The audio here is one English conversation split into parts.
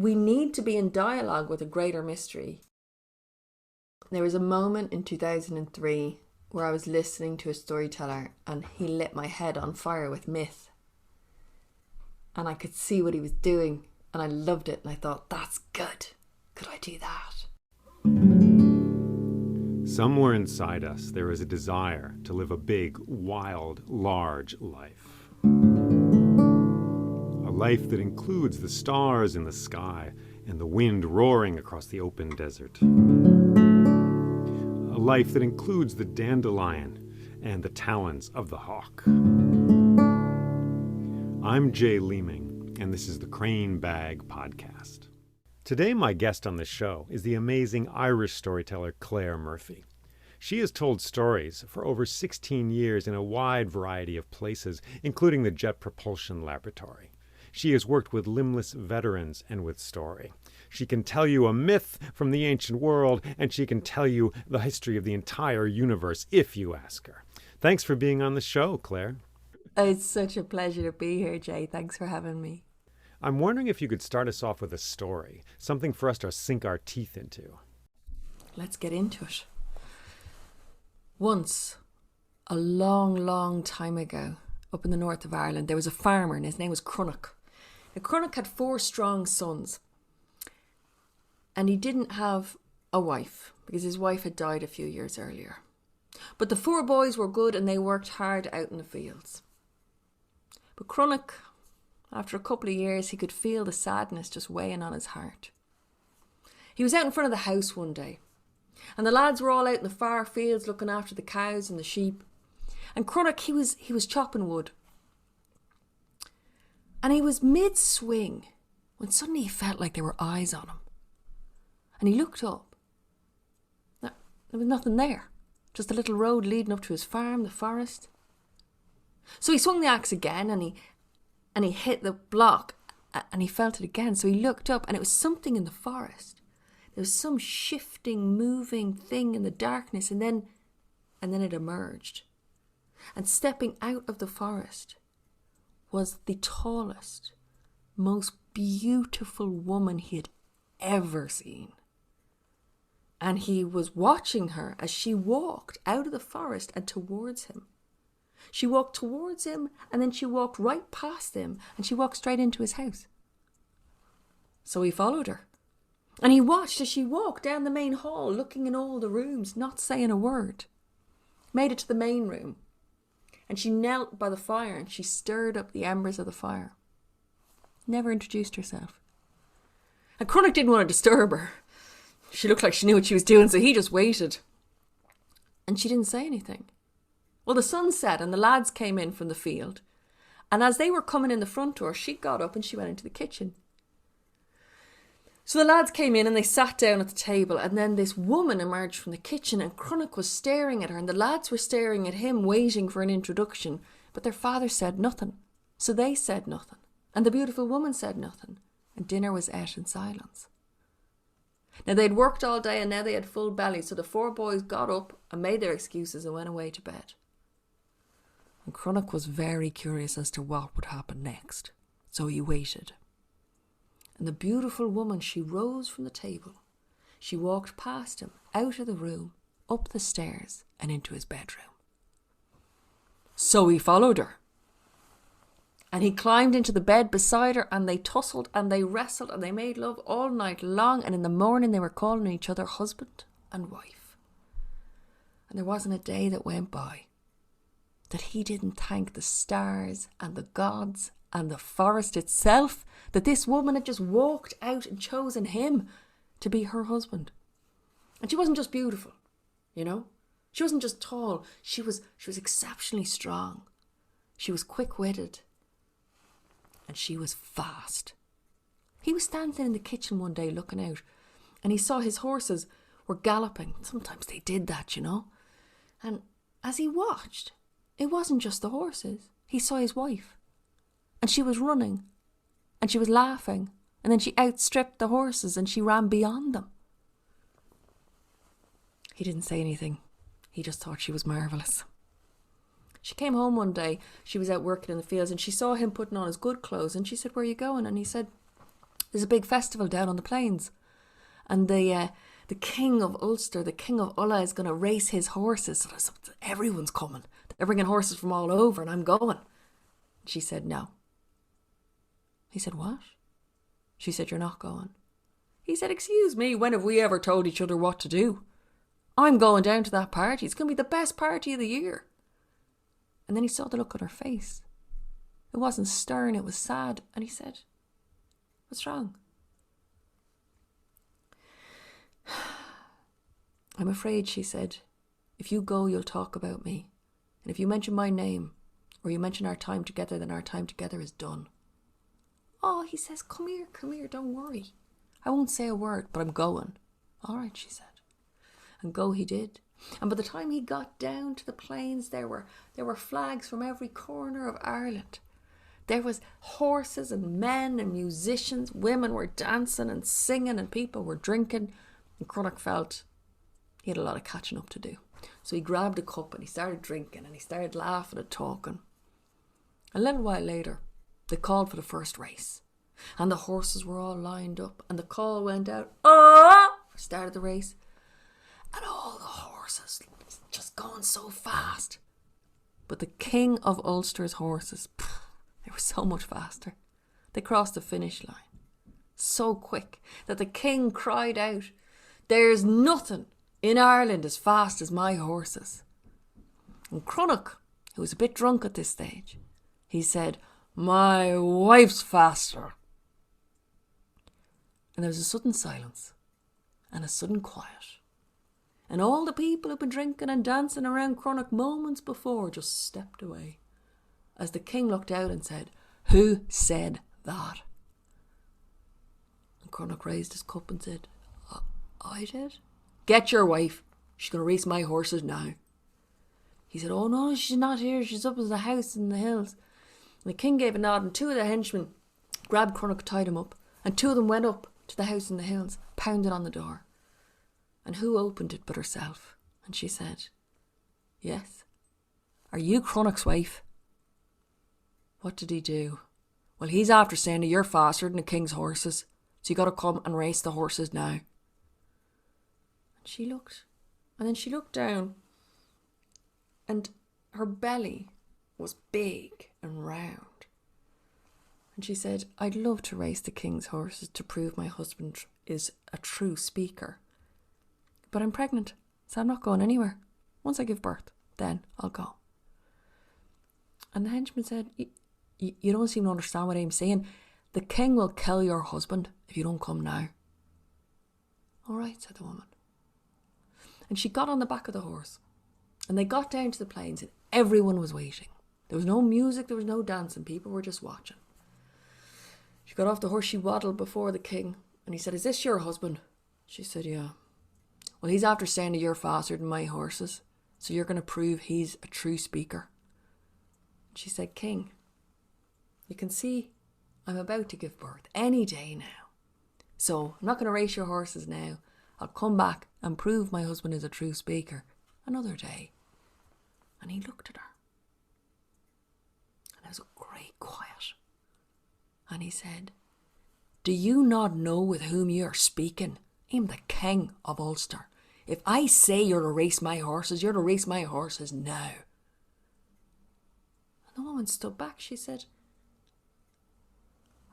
we need to be in dialogue with a greater mystery. There was a moment in 2003 where I was listening to a storyteller and he lit my head on fire with myth. And I could see what he was doing and I loved it and I thought, that's good. Could I do that? Somewhere inside us, there is a desire to live a big, wild, large life. A life that includes the stars in the sky and the wind roaring across the open desert. A life that includes the dandelion and the talons of the hawk. I'm Jay Leeming, and this is the Crane Bag Podcast. Today, my guest on the show is the amazing Irish storyteller Clare Murphy. She has told stories for over 16 years in a wide variety of places, including the Jet Propulsion Laboratory. She has worked with limbless veterans and with story. She can tell you a myth from the ancient world, and she can tell you the history of the entire universe if you ask her. Thanks for being on the show, Clare. It's such a pleasure to be here, Jay. Thanks for having me. I'm wondering if you could start us off with a story, something for us to sink our teeth into. Let's get into it. Once, a long, long time ago, up in the north of Ireland, there was a farmer and his name was Cronach. Now, Cronach had 4 strong sons. And he didn't have a wife because his wife had died a few years earlier. But the 4 boys were good and they worked hard out in the fields. But Cronach, after a couple of years, he could feel the sadness just weighing on his heart. He was out in front of the house one day, and the lads were all out in the far fields looking after the cows and the sheep. And Cronach, he was chopping wood. And he was mid-swing when suddenly he felt like there were eyes on him. And he looked up. Now, there was nothing there, just a little road leading up to his farm, the forest. So he swung the axe again and he hit the block and he felt it again. So he looked up and it was something in the forest. There was some shifting, moving thing in the darkness, and then it emerged. And stepping out of the forest was the tallest, most beautiful woman he had ever seen. And he was watching her as she walked out of the forest and towards him. She walked towards him and then she walked right past him and she walked straight into his house. So he followed her. And he watched as she walked down the main hall, looking in all the rooms, not saying a word. Made it to the main room. And she knelt by the fire and she stirred up the embers of the fire. Never introduced herself. And Cronach didn't want to disturb her. She looked like she knew what she was doing, so he just waited. And she didn't say anything. Well, the sun set and the lads came in from the field. And as they were coming in the front door, she got up and she went into the kitchen. So the lads came in and they sat down at the table, and then this woman emerged from the kitchen and Cronach was staring at her and the lads were staring at him, waiting for an introduction. But their father said nothing. So they said nothing. And the beautiful woman said nothing. And dinner was ate in silence. Now, they'd worked all day and now they had full bellies, so the 4 boys got up and made their excuses and went away to bed. And Cronach was very curious as to what would happen next, so he waited. And the beautiful woman, she rose from the table. She walked past him, out of the room, up the stairs and into his bedroom. So he followed her. And he climbed into the bed beside her and they tussled and they wrestled and they made love all night long. And in the morning they were calling each other husband and wife. And there wasn't a day that went by that he didn't thank the stars and the gods and the forest itself that this woman had just walked out and chosen him to be her husband. And she wasn't just beautiful, you know. She wasn't just tall. She was exceptionally strong. She was quick-witted. And she was fast. He was standing in the kitchen one day looking out and he saw his horses were galloping. Sometimes they did that, you know. And as he watched, it wasn't just the horses. He saw his wife. And she was running. And she was laughing. And then she outstripped the horses and she ran beyond them. He didn't say anything. He just thought she was marvellous. She came home one day. She was out working in the fields and she saw him putting on his good clothes and she said, "Where are you going?" And he said, There's a big festival down on the plains. And the king of Ulster, the king of Ulla, is going to race his horses. So everyone's coming. They're bringing horses from all over and I'm going. She said, no. He said, what? She said, you're not going. He said, excuse me, when have we ever told each other what to do? I'm going down to that party. It's going to be the best party of the year. And then he saw the look on her face. It wasn't stern, it was sad. And he said, what's wrong? I'm afraid, she said, if you go, you'll talk about me. And if you mention my name, or you mention our time together, then our time together is done. Oh, he says, come here, don't worry. I won't say a word, but I'm going. All right, she said. And go he did. And by the time he got down to the plains, there were flags from every corner of Ireland. There was horses and men and musicians. Women were dancing and singing and people were drinking. And Cronach felt he had a lot of catching up to do. So he grabbed a cup and he started drinking and he started laughing and talking. A little while later, they called for the first race. And the horses were all lined up and the call went out. Oh! Started the race. And all the horses just going so fast. But the king of Ulster's horses, they were so much faster. They crossed the finish line so quick that the king cried out, there's nothing in Ireland as fast as my horses. And Cronach, who was a bit drunk at this stage, he said, my wife's faster. And there was a sudden silence and a sudden quiet. And all the people who'd been drinking and dancing around Cronach moments before just stepped away as the king looked out and said, who said that? And Cronach raised his cup and said, I did. Get your wife. She's going to race my horses now. He said, oh no, she's not here. She's up at the house in the hills. And the king gave a nod and two of the henchmen grabbed Cronach, tied him up. And two of them went up to the house in the hills, pounded on the door. And who opened it but herself? And she said, yes. Are you Cronach's wife? What did he do? Well, he's after saying that you're faster than the king's horses. So you got to come and race the horses now. And she looked. And then she looked down. And her belly was big and round. And she said, I'd love to race the king's horses to prove my husband is a true speaker. But I'm pregnant, so I'm not going anywhere. Once I give birth, then I'll go. And the henchman said, you don't seem to understand what I'm saying. The king will kill your husband if you don't come now. All right, said the woman. And she got on the back of the horse. And they got down to the plains and everyone was waiting. There was no music, there was no dancing. People were just watching. She got off the horse, she waddled before the king. And he said, is this your husband? She said, yeah. Well, he's after saying that you're faster than my horses, so you're going to prove he's a true speaker. And she said, King, you can see I'm about to give birth any day now. So I'm not going to race your horses now. I'll come back and prove my husband is a true speaker another day. And he looked at her. And there was a great quiet. And he said, do you not know with whom you are speaking? I'm the king of Ulster. If I say you're to race my horses, you're to race my horses now. And the woman stood back. She said,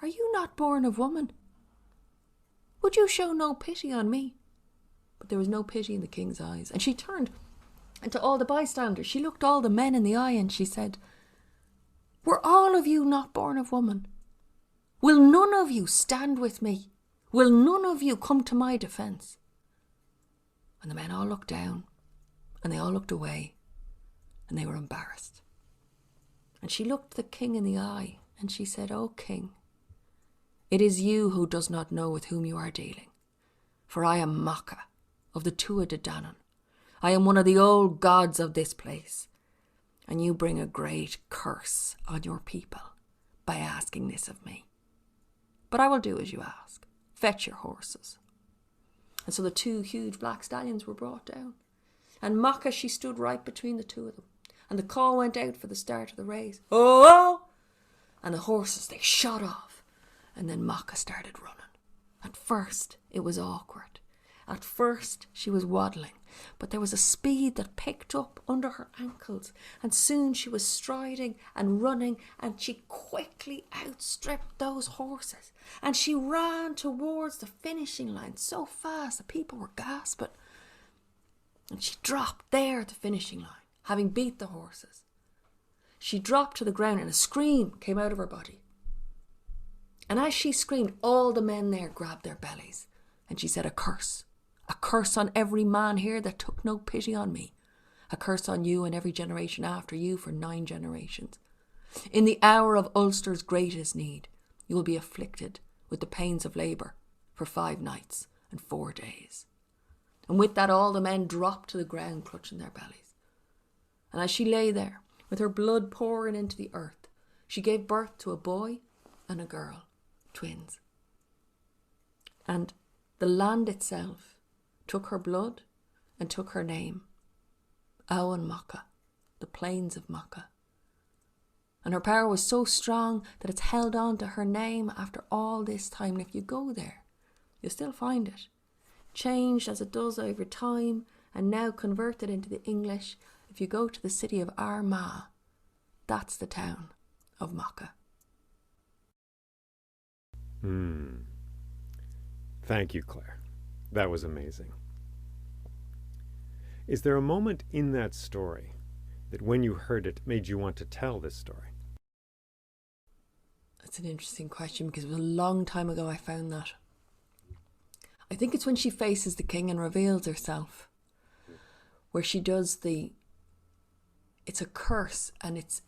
are you not born of woman? Would you show no pity on me? But there was no pity in the king's eyes. And she turned, and to all the bystanders, she looked all the men in the eye and she said, were all of you not born of woman? Will none of you stand with me? Will none of you come to my defence? And the men all looked down, and they all looked away, and they were embarrassed. And she looked the king in the eye, and she said, O king, it is you who does not know with whom you are dealing. For I am Macha of the Tuatha De Danann. I am one of the old gods of this place, and you bring a great curse on your people by asking this of me. But I will do as you ask. Fetch your horses. And so the two huge black stallions were brought down. And Macha, she stood right between the two of them. And the call went out for the start of the race. Oh! And the horses, they shot off. And then Macha started running. At first, it was awkward. At first, she was waddling, but there was a speed that picked up under her ankles, and soon she was striding and running, and she quickly outstripped those horses, and she ran towards the finishing line so fast that people were gasping. And she dropped there at the finishing line, having beat the horses. She dropped to the ground and a scream came out of her body. And as she screamed, all the men there grabbed their bellies. And she said, a curse on every man here that took no pity on me. A curse on you and every generation after you for 9 generations. In the hour of Ulster's greatest need, you will be afflicted with the pains of labour for 5 nights and 4 days. And with that, all the men dropped to the ground, clutching their bellies. And as she lay there, with her blood pouring into the earth, she gave birth to a boy and a girl, twins. And the land itself took her blood and took her name, Owen Macha, the plains of Macha. And her power was so strong that it's held on to her name after all this time. And if you go there, you'll still find it, changed as it does over time and now converted into the English. If you go to the city of Armagh, that's the town of Macha. Thank you, Claire. That was amazing. Is there a moment in that story that when you heard it made you want to tell this story? That's an interesting question because it was a long time ago I found that. I think it's when she faces the king and reveals herself, where she does it's a curse and it's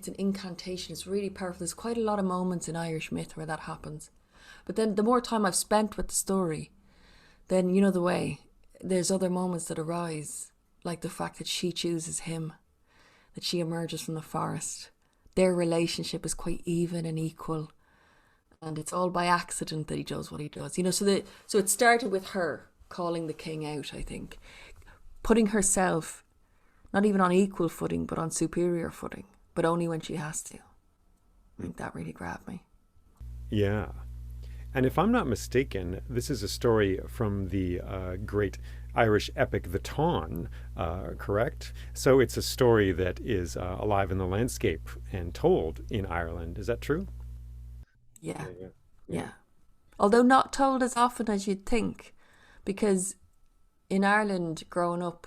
an incantation. It's really powerful. There's quite a lot of moments in Irish myth where that happens. But then the more time I've spent with the story, then you know the way, there's other moments that arise, like the fact that she chooses him, that she emerges from the forest. Their relationship is quite even and equal. And it's all by accident that he does what he does. You know, so it started with her calling the king out, I think. Putting herself, not even on equal footing, but on superior footing. But only when she has to. I think that really grabbed me. Yeah. And if I'm not mistaken, this is a story from the great Irish epic, The Táin, correct? So it's a story that is alive in the landscape and told in Ireland. Is that true? Yeah. Although not told as often as you'd think, because in Ireland, growing up,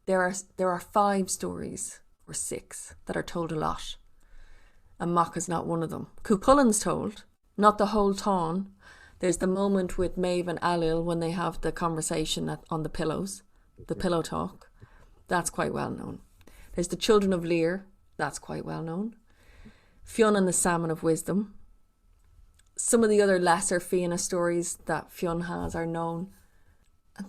there are 5 stories or 6 that are told a lot, and Macha's not one of them. Cuchullin's told, not the whole Táin. There's the moment with Maeve and Alil when they have the conversation on the pillows, the pillow talk. That's quite well known. There's the Children of Lear. That's quite well known. Fionn and the Salmon of Wisdom. Some of the other lesser Fianna stories that Fionn has are known. And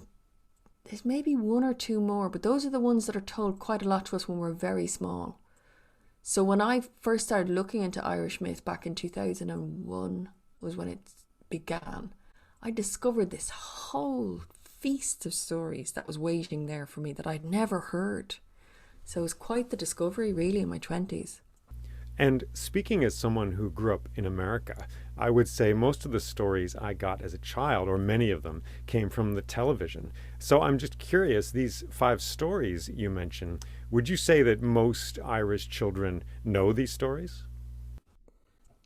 there's maybe 1 or 2 more, but those are the ones that are told quite a lot to us when we're very small. So when I first started looking into Irish myth back in 2001 was when it began, I discovered this whole feast of stories that was waiting there for me that I'd never heard. So it was quite the discovery really in my 20s. And speaking as someone who grew up in America, I would say most of the stories I got as a child, or many of them, came from the television. So I'm just curious, these 5 stories you mentioned, would you say that most Irish children know these stories?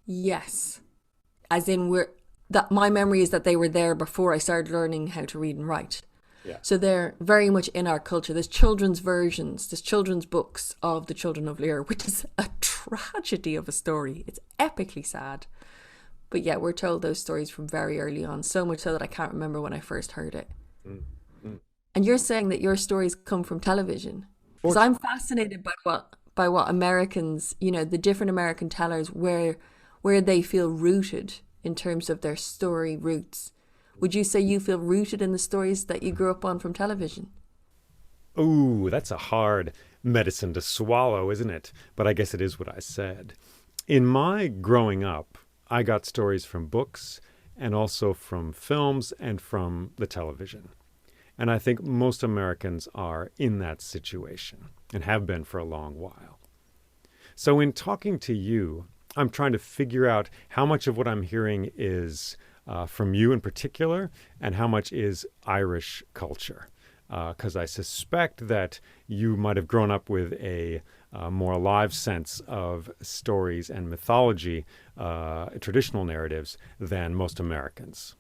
Yes. As in, my memory is that they were there before I started learning how to read and write. Yeah. So they're very much in our culture. There's children's versions, there's children's books of the Children of Lear, which is a tragedy of a story. It's epically sad. But yeah, we're told those stories from very early on, so much so that I can't remember when I first heard it. Mm-hmm. And you're saying that your stories come from television. Because I'm fascinated by what Americans, you know, the different American tellers, where they feel rooted in terms of their story roots. Would you say you feel rooted in the stories that you grew up on from television? Ooh, that's a hard medicine to swallow, isn't it? But I guess it is what I said. In my growing up, I got stories from books and also from films and from the television. And I think most Americans are in that situation and have been for a long while. So in talking to you, I'm trying to figure out how much of what I'm hearing is from you in particular, and how much is Irish culture? Because I suspect that you might have grown up with a more alive sense of stories and mythology, traditional narratives, than most Americans.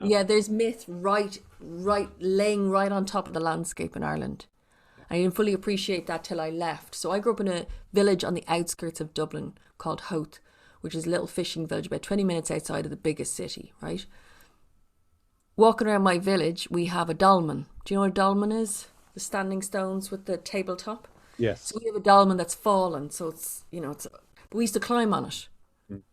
Yeah, there's myth laying right on top of the landscape in Ireland. I didn't fully appreciate that till I left. So I grew up in a village on the outskirts of Dublin called Howth, which is a little fishing village about 20 minutes outside of the biggest city, right? Walking around my village, we have a dolmen. Do you know what a dolmen is? The standing stones with the tabletop. Yes. So we have a dolmen that's fallen. So but we used to climb on it.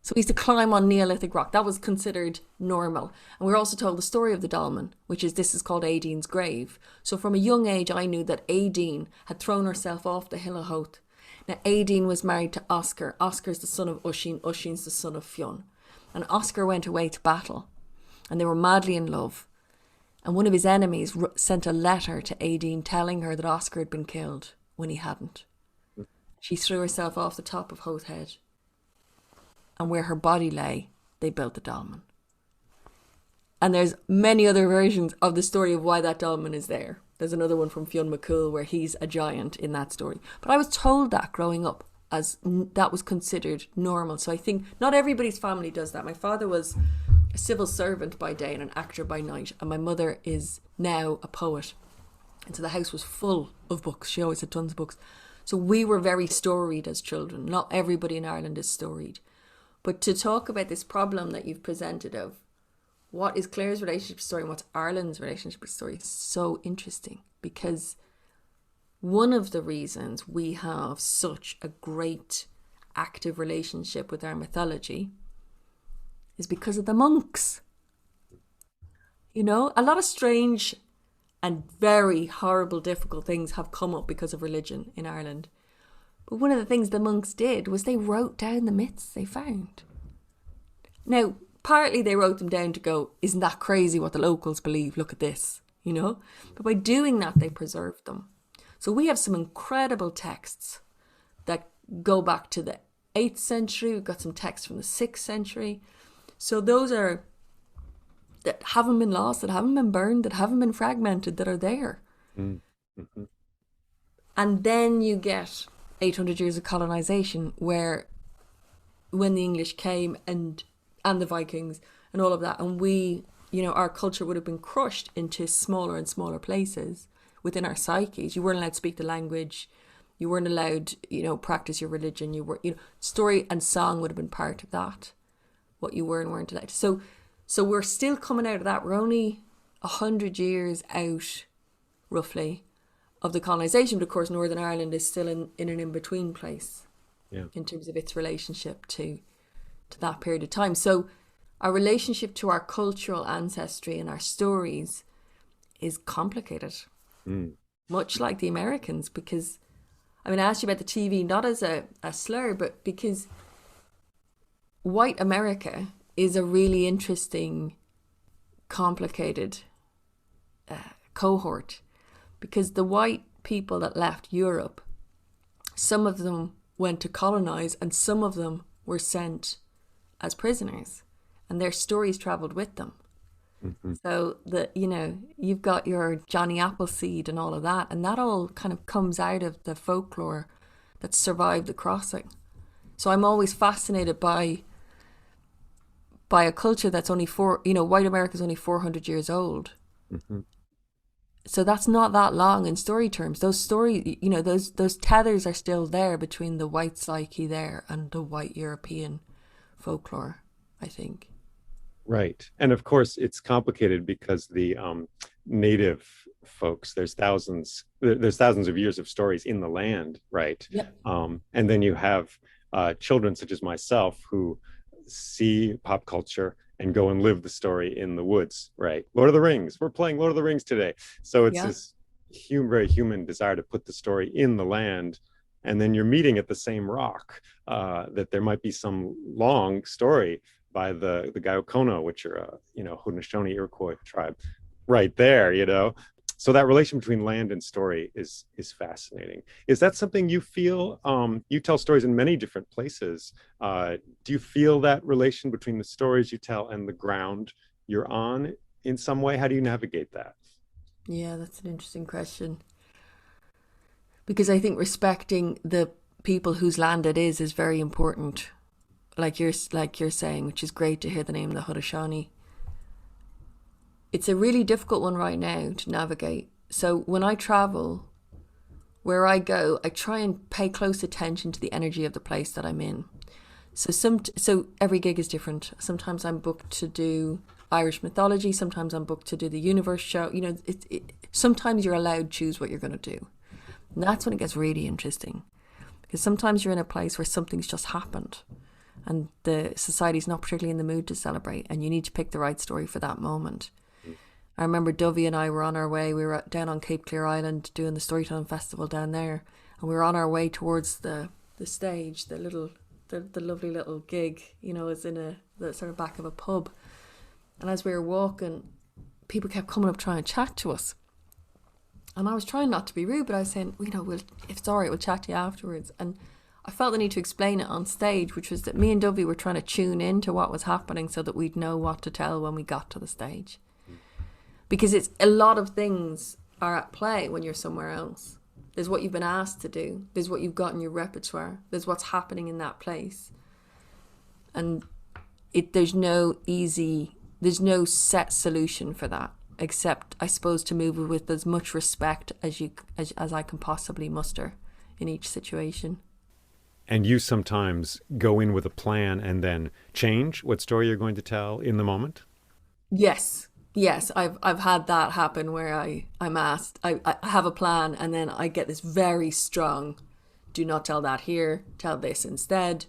So we used to climb on Neolithic rock. That was considered normal. And we were also told the story of the dolmen, this is called Aideen's grave. So from a young age, I knew that Aideen had thrown herself off the hill of Howth. Now, Aideen was married to Oscar. Oscar's the son of Uiscin. Uiscin's the son of Fionn. And Oscar went away to battle. And they were madly in love. And one of his enemies sent a letter to Aideen telling her that Oscar had been killed when he hadn't. She threw herself off the top of Howth Head. And where her body lay, they built the dolmen. And there's many other versions of the story of why that dolmen is there. There's another one from Fionn McCool where he's a giant in that story. But I was told that growing up, as that was considered normal. So I think not everybody's family does that. My father was a civil servant by day and an actor by night. And my mother is now a poet. And so the house was full of books. She always had tons of books. So we were very storied as children. Not everybody in Ireland is storied. But to talk about this problem that you've presented of what is Clare's relationship story and what's Ireland's relationship story is so interesting, because one of the reasons we have such a great active relationship with our mythology is because of the monks. You know, a lot of strange and very horrible, difficult things have come up because of religion in Ireland. But one of the things the monks did was they wrote down the myths they found. Now, partly they wrote them down to go, isn't that crazy what the locals believe? Look at this, you know? But by doing that, they preserved them. So we have some incredible texts that go back to the 8th century. We've got some texts from the 6th century. So those are that haven't been lost, that haven't been burned, that haven't been fragmented, that are there. Mm-hmm. And then you get 800 years of colonization, where when the English came and the Vikings and all of that, and we, you know, our culture would have been crushed into smaller and smaller places within our psyches. You weren't allowed to speak the language. You weren't allowed, you know, practice your religion. You were, you know, story and song would have been part of that. What you were and weren't allowed. So we're still coming out of that. We're only 100 years out, roughly, of the colonisation. But of course, Northern Ireland is still in an in-between place, yeah, in terms of its relationship to that period of time. So our relationship to our cultural ancestry and our stories is complicated, much like the Americans, because, I mean, I asked you about the TV, not as a slur, but because white America is a really interesting, complicated cohort, because the white people that left Europe, some of them went to colonize and some of them were sent as prisoners, and their stories traveled with them. Mm-hmm. So you've got your Johnny Appleseed and all of that, and that all kind of comes out of the folklore that survived the crossing. So I'm always fascinated by a culture that's only white America's only 400 years old. Mm-hmm. So that's not that long in story terms. Those stories, those tethers are still there between the white psyche there and the white European folklore, I think. Right. And of course, it's complicated because the native folks, there's thousands of years of stories in the land, right? Yep. And then you have children such as myself who see pop culture and go and live the story in the woods, right? Lord of the Rings, we're playing Lord of the Rings today. So it's this very human desire to put the story in the land. And then you're meeting at the same rock, that there might be some long story by the Gaokono, which are, Haudenosaunee Iroquois tribe right there, So that relation between land and story is fascinating. Is that something you feel? You tell stories in many different places. Do you feel that relation between the stories you tell and the ground you're on in some way? How do you navigate that? Yeah, that's an interesting question. Because I think respecting the people whose land it is very important. Like you're saying, which is great to hear the name of the Haudenosaunee. It's a really difficult one right now to navigate. So when I travel, where I go, I try and pay close attention to the energy of the place that I'm in. So every gig is different. Sometimes I'm booked to do Irish mythology. Sometimes I'm booked to do the universe show. You know, sometimes you're allowed to choose what you're going to do. And that's when it gets really interesting. Because sometimes you're in a place where something's just happened and the society's not particularly in the mood to celebrate, and you need to pick the right story for that moment. I remember Dovey and I were on our way. We were down on Cape Clear Island doing the Storytelling Festival down there, and we were on our way towards the stage, the lovely little gig, you know, is in the sort of back of a pub. And as we were walking, people kept coming up trying to chat to us. And I was trying not to be rude, but I was saying, you know, if it's all right, we'll chat to you afterwards. And I felt the need to explain it on stage, which was that me and Dovey were trying to tune into what was happening so that we'd know what to tell when we got to the stage. Because it's a lot of things are at play when you're somewhere else. There's what you've been asked to do. There's what you've got in your repertoire. There's what's happening in that place. And there's no set solution for that, except, I suppose, to move with as much respect as I can possibly muster in each situation. And you sometimes go in with a plan and then change what story you're going to tell in the moment? Yes, I've had that happen where I'm asked, I have a plan, and then I get this very strong, do not tell that here, tell this instead.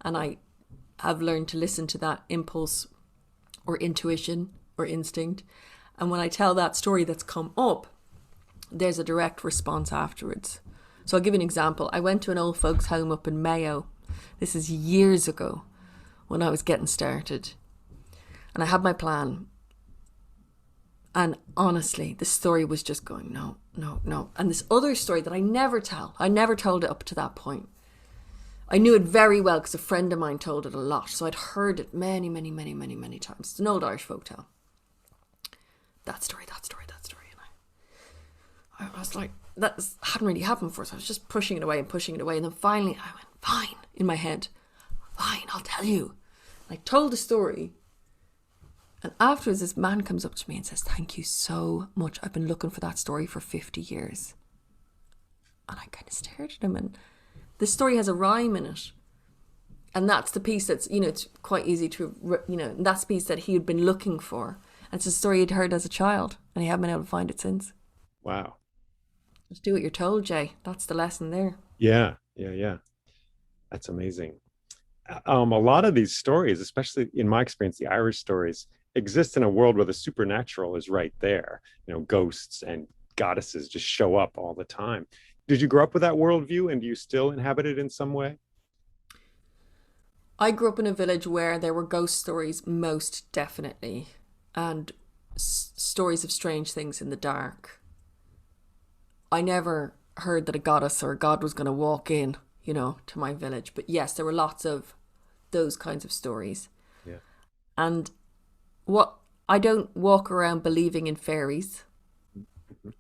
And I have learned to listen to that impulse or intuition or instinct. And when I tell that story that's come up, there's a direct response afterwards. So I'll give you an example. I went to an old folks' home up in Mayo. This is years ago when I was getting started. And I had my plan. And honestly, the story was just going, no. And this other story that I never told it up to that point. I knew it very well because a friend of mine told it a lot. So I'd heard it many times. It's an old Irish folktale. That story. And I was like, that hadn't really happened before. So I was just pushing it away. And then finally I went, fine, in my head. Fine, I'll tell you. And I told the story. And afterwards, this man comes up to me and says, thank you so much. I've been looking for that story for 50 years. And I kind of stared at him, and the story has a rhyme in it. And that's the piece that's, you know, it's quite easy to, you know, that's the piece that he had been looking for. And it's a story he'd heard as a child, and he hadn't been able to find it since. Wow. Just do what you're told, Jay. That's the lesson there. Yeah. That's amazing. A lot of these stories, especially in my experience, the Irish stories, exist in a world where the supernatural is right there. You know, ghosts and goddesses just show up all the time. Did you grow up with that worldview, and do you still inhabit it in some way? I grew up in a village where there were ghost stories, most definitely, and stories of strange things in the dark. I never heard that a goddess or a god was going to walk in, you know, to my village. But yes, there were lots of those kinds of stories. Yeah. And I don't walk around believing in fairies.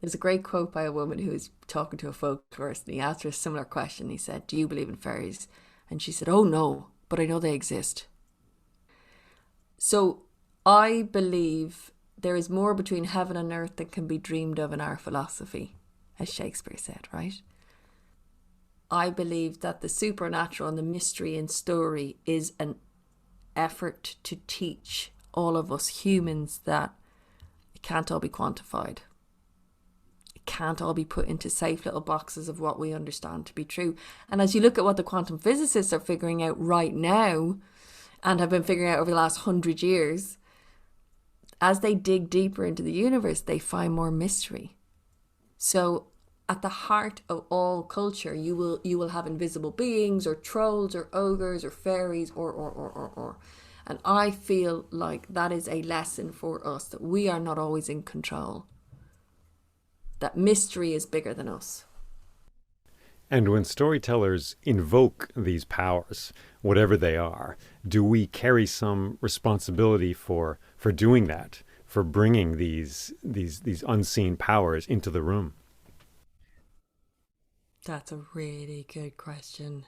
There's a great quote by a woman who was talking to a folklorist, and he asked her a similar question. He said, do you believe in fairies? And she said, oh no, but I know they exist. So I believe there is more between heaven and earth than can be dreamed of in our philosophy, as Shakespeare said, right? I believe that the supernatural and the mystery in story is an effort to teach all of us humans that it can't all be quantified. It can't all be put into safe little boxes of what we understand to be true. And as you look at what the quantum physicists are figuring out right now, and have been figuring out over the last 100 years, as they dig deeper into the universe, they find more mystery. So at the heart of all culture, you will have invisible beings or trolls or ogres or fairies or. And I feel like that is a lesson for us, that we are not always in control. that mystery is bigger than us. And when storytellers invoke these powers, whatever they are, do we carry some responsibility for doing that, for bringing these unseen powers into the room? That's a really good question.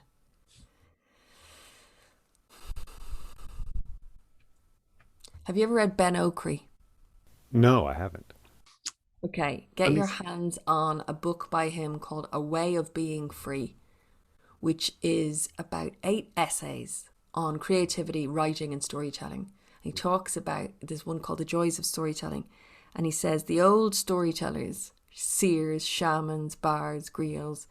Have you ever read Ben Okri? No, I haven't. Okay, get your hands on a book by him called A Way of Being Free, which is about 8 essays on creativity, writing, and storytelling. He talks about, there's one called The Joys of Storytelling, and he says the old storytellers, seers, shamans, bards, griots,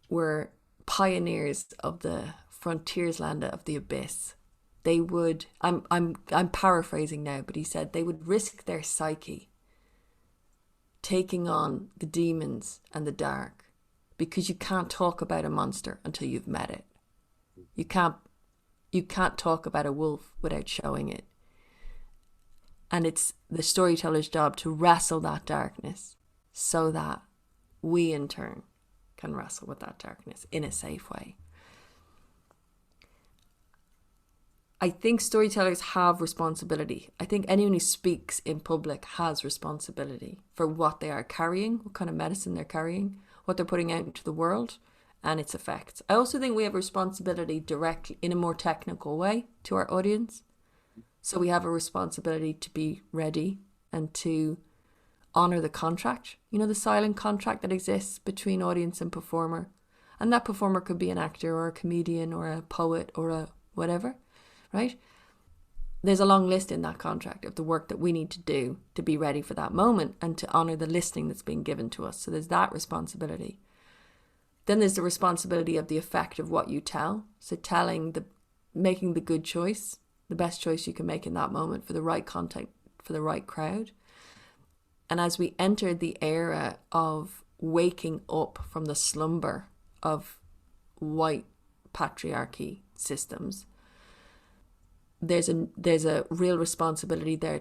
were pioneers of the frontiersland of the abyss. They would, I'm paraphrasing now, but he said they would risk their psyche taking on the demons and the dark, because you can't talk about a monster until you've met it. You can't talk about a wolf without showing it. And it's the storyteller's job to wrestle that darkness so that we in turn can wrestle with that darkness in a safe way. I think storytellers have responsibility. I think anyone who speaks in public has responsibility for what they are carrying, what kind of medicine they're carrying, what they're putting out into the world, and its effects. I also think we have a responsibility directly, in a more technical way, to our audience. So we have a responsibility to be ready and to honour the contract, the silent contract that exists between audience and performer. And that performer could be an actor or a comedian or a poet or a whatever. Right? There's a long list in that contract of the work that we need to do to be ready for that moment and to honour the listening that's being given to us. So there's that responsibility. Then there's the responsibility of the effect of what you tell. So making the good choice, the best choice you can make in that moment for the right content, for the right crowd. And as we enter the era of waking up from the slumber of white patriarchy systems, there's a real responsibility there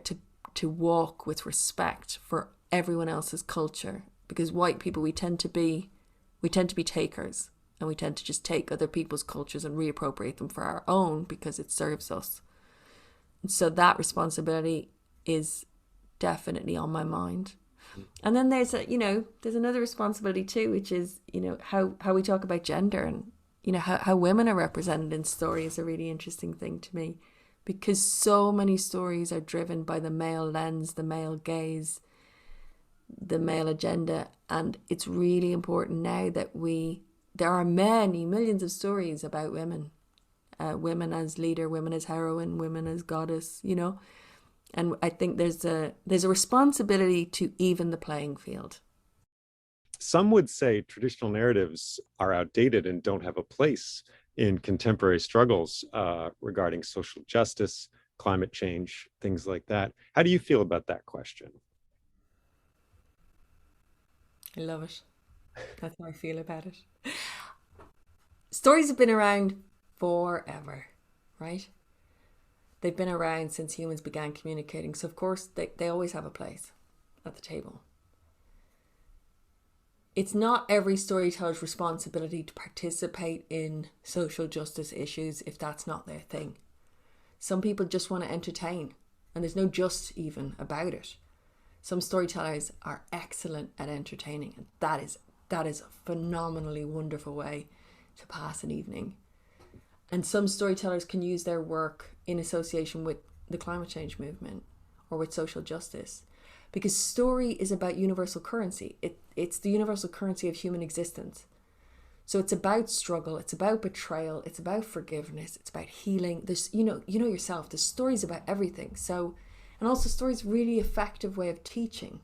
to walk with respect for everyone else's culture, because white people, we tend to be takers, and we tend to just take other people's cultures and reappropriate them for our own because it serves us. And so that responsibility is definitely on my mind. And then there's another responsibility too, which is how we talk about gender, and how women are represented in story is a really interesting thing to me. Because so many stories are driven by the male lens, the male gaze, the male agenda. And it's really important now that there are millions of stories about women. Women as leader, women as heroine, women as goddess, And I think there's a responsibility to even the playing field. Some would say traditional narratives are outdated and don't have a place in contemporary struggles regarding social justice, climate change, things like that. How do you feel about that question? I love it. That's how I feel about it. Stories have been around forever, right? They've been around since humans began communicating. So of course they always have a place at the table. It's not every storyteller's responsibility to participate in social justice issues if that's not their thing. Some people just want to entertain, and there's no just even about it. Some storytellers are excellent at entertaining, and that is a phenomenally wonderful way to pass an evening. And some storytellers can use their work in association with the climate change movement or with social justice. Because story is about universal currency. It's the universal currency of human existence. So it's about struggle, it's about betrayal, it's about forgiveness, it's about healing. There's yourself, the story's about everything. So, and also story's a really effective way of teaching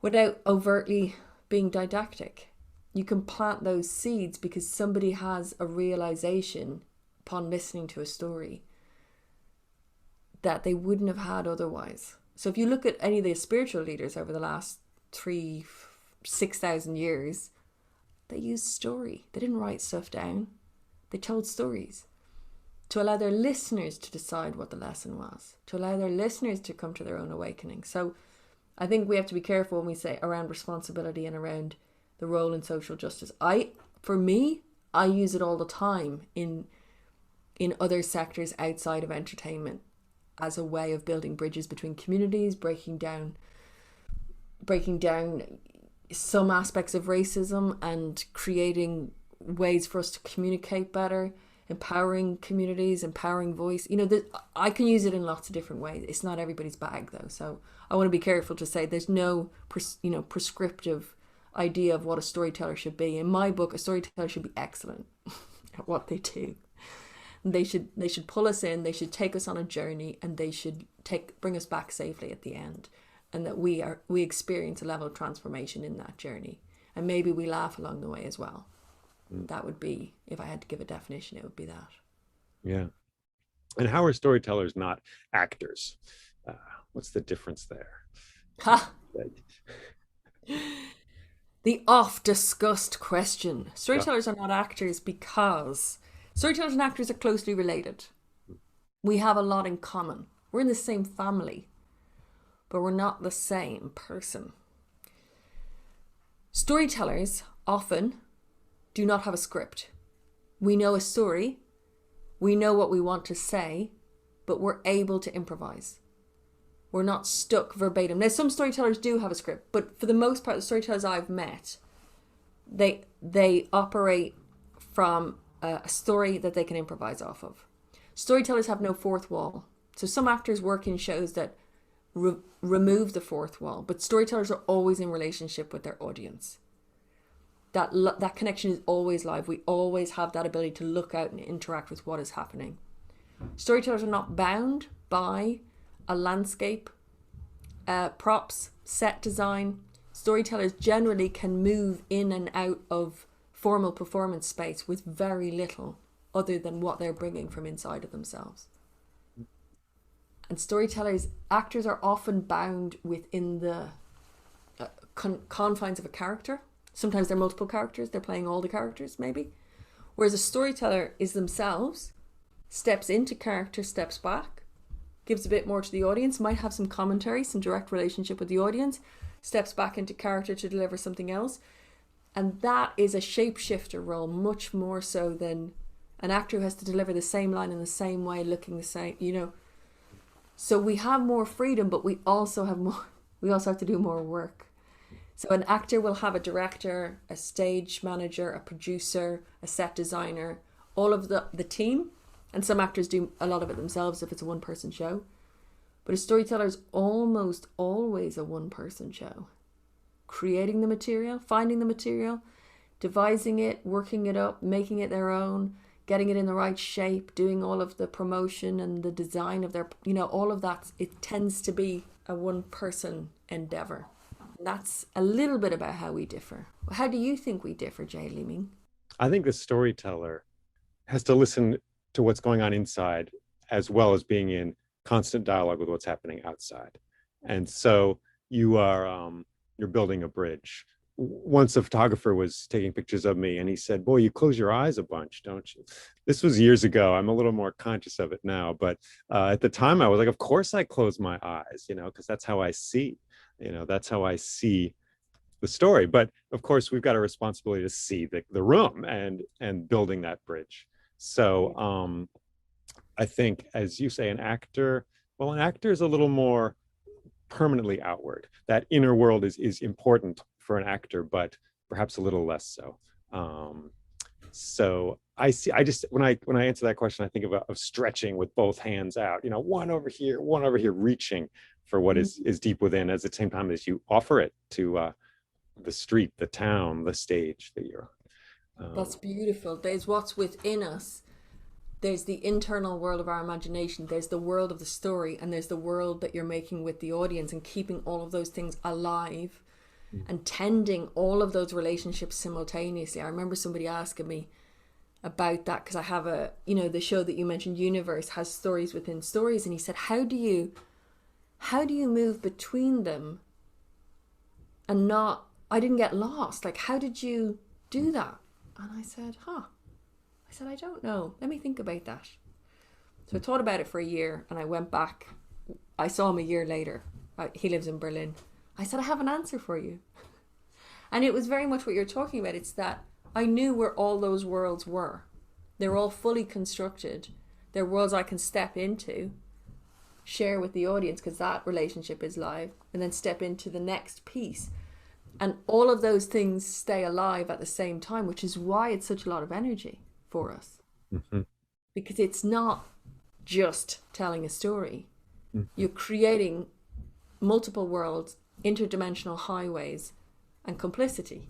without overtly being didactic. You can plant those seeds because somebody has a realization upon listening to a story that they wouldn't have had otherwise. So if you look at any of the spiritual leaders over the last 6,000 years, they used story. They didn't write stuff down. They told stories to allow their listeners to decide what the lesson was, to allow their listeners to come to their own awakening. So I think we have to be careful when we say around responsibility and around the role in social justice. For me, I use it all the time in other sectors outside of entertainment as a way of building bridges between communities, breaking down some aspects of racism and creating ways for us to communicate better, empowering communities, empowering voice. I can use it in lots of different ways. It's not everybody's bag though. So I want to be careful to say there's no, prescriptive idea of what a storyteller should be. In my book, a storyteller should be excellent at what they do. They should pull us in, they should take us on a journey, and they should bring us back safely at the end. And that we experience a level of transformation in that journey. And maybe we laugh along the way as well. That would be, if I had to give a definition, it would be that. Yeah. And how are storytellers not actors? What's the difference there? Ha! The oft-discussed question. Storytellers are not actors because storytellers and actors are closely related. We have a lot in common. We're in the same family, but we're not the same person. Storytellers often do not have a script. We know a story, we know what we want to say, but we're able to improvise. We're not stuck verbatim. Now, some storytellers do have a script, but for the most part, the storytellers I've met, they operate from a story that they can improvise off of. Storytellers have no fourth wall. So some actors work in shows that remove the fourth wall, but storytellers are always in relationship with their audience. That connection is always live. We always have that ability to look out and interact with what is happening. Storytellers are not bound by a landscape, props, set design. Storytellers generally can move in and out of formal performance space with very little other than what they're bringing from inside of themselves. And actors are often bound within the confines of a character. Sometimes they're multiple characters, they're playing all the characters maybe. Whereas a storyteller is themselves, steps into character, steps back, gives a bit more to the audience, might have some commentary, some direct relationship with the audience, steps back into character to deliver something else. And that is a shapeshifter role, much more so than an actor who has to deliver the same line in the same way, looking the same, So we have more freedom, but we also have to do more work. So an actor will have a director, a stage manager, a producer, a set designer, all of the team. And some actors do a lot of it themselves if it's a one-person show. But a storyteller is almost always a one-person show. Creating the material, finding the material, devising it, working it up, making it their own, getting it in the right shape, doing all of the promotion and the design of their, all of that. It tends to be a one-person endeavor. That's a little bit about how we differ. How do you think we differ, Jay Leeming? I think the storyteller has to listen to what's going on inside as well as being in constant dialogue with what's happening outside. And so you're building a bridge. Once a photographer was taking pictures of me and he said, "Boy, you close your eyes a bunch, don't you?" This was years ago. I'm a little more conscious of it now. But at the time I was like, of course I close my eyes, because that's how I see. That's how I see the story. But of course, we've got a responsibility to see the room and building that bridge. So I think, as you say, an actor is a little more permanently outward. That inner world is important for an actor, but perhaps a little less so. So when I answer that question, I think of stretching with both hands out, one over here, reaching for what is deep within, at the same time as you offer it to the street, the town, the stage that you're on. That's beautiful. There's what's within us. There's the internal world of our imagination. There's the world of the story, and there's the world that you're making with the audience, and keeping all of those things alive and tending all of those relationships simultaneously. I remember somebody asking me about that because I have the show that you mentioned, Universe, has stories within stories, and he said, how do you move between them and not, I didn't get lost. Like, how did you do that? And I said, I don't know. Let me think about that. So I thought about it for a year, and I went back. I saw him a year later. He lives in Berlin. I said, I have an answer for you. And it was very much what you're talking about. It's that I knew where all those worlds were. They were all fully constructed. They're worlds I can step into, share with the audience because that relationship is live, and then step into the next piece. And all of those things stay alive at the same time, which is why it's such a lot of energy for us. Mm-hmm. Because it's not just telling a story. Mm-hmm. You're creating multiple worlds, interdimensional highways, and complicity.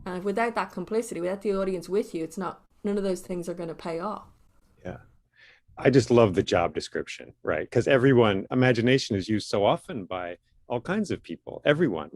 And without that complicity, without the audience with you, none of those things are going to pay off. Yeah. I just love the job description, right? Because imagination is used so often by all kinds of people, everyone,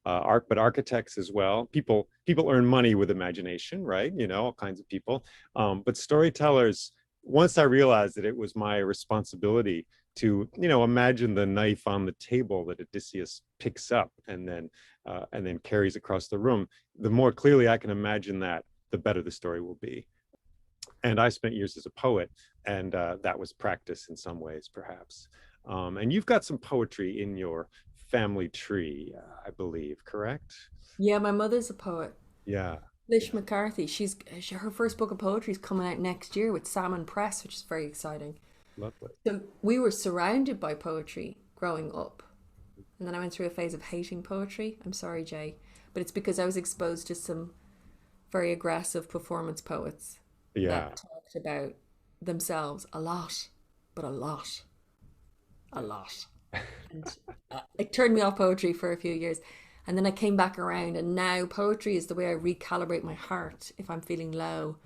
but architects as well. People earn money with imagination, right? All kinds of people. But storytellers, once I realized that it was my responsibility to, imagine the knife on the table that Odysseus picks up and then carries across the room, the more clearly I can imagine that, the better the story will be. And I spent years as a poet, and that was practice in some ways, perhaps. And you've got some poetry in your family tree, I believe, correct? Yeah, my mother's a poet. Yeah. Lish McCarthy. Her first book of poetry is coming out next year with Salmon Press, which is very exciting. Lovely. So we were surrounded by poetry growing up. And then I went through a phase of hating poetry. I'm sorry, Jay. But it's because I was exposed to some very aggressive performance poets that talked about themselves a lot, but a lot. And it turned me off poetry for a few years. And then I came back around, and now poetry is the way I recalibrate my heart if I'm feeling low.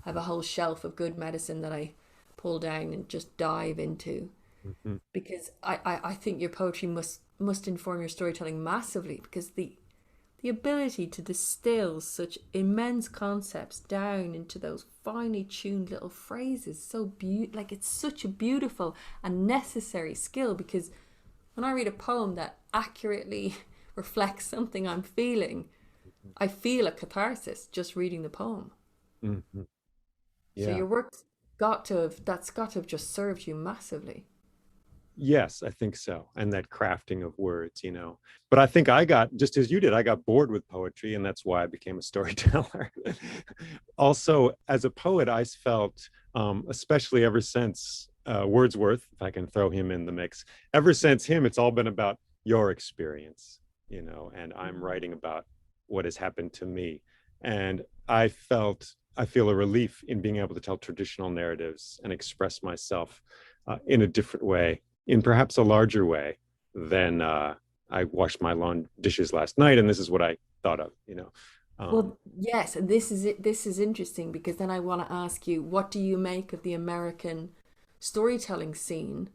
I have a whole shelf of good medicine that I pull down and just dive into. Mm-hmm. Because I think your poetry must inform your storytelling massively, because the ability to distill such immense concepts down into those finely tuned little phrases, it's such a beautiful and necessary skill. Because when I read a poem that accurately reflects something I'm feeling, I feel a catharsis just reading the poem. Mm-hmm. Yeah. So your work's got to have just served you massively. Yes, I think so. And that crafting of words, But I think just as you did, I got bored with poetry, and that's why I became a storyteller. Also, as a poet, I felt, especially ever since Wordsworth, if I can throw him in the mix, ever since him, it's all been about your experience, and I'm writing about what has happened to me. And I feel a relief in being able to tell traditional narratives and express myself in a different way, in perhaps a larger way than I washed my lawn dishes last night, and this is what I thought of, Well, yes, and this is it. This is interesting, because then I want to ask you, what do you make of the American storytelling scene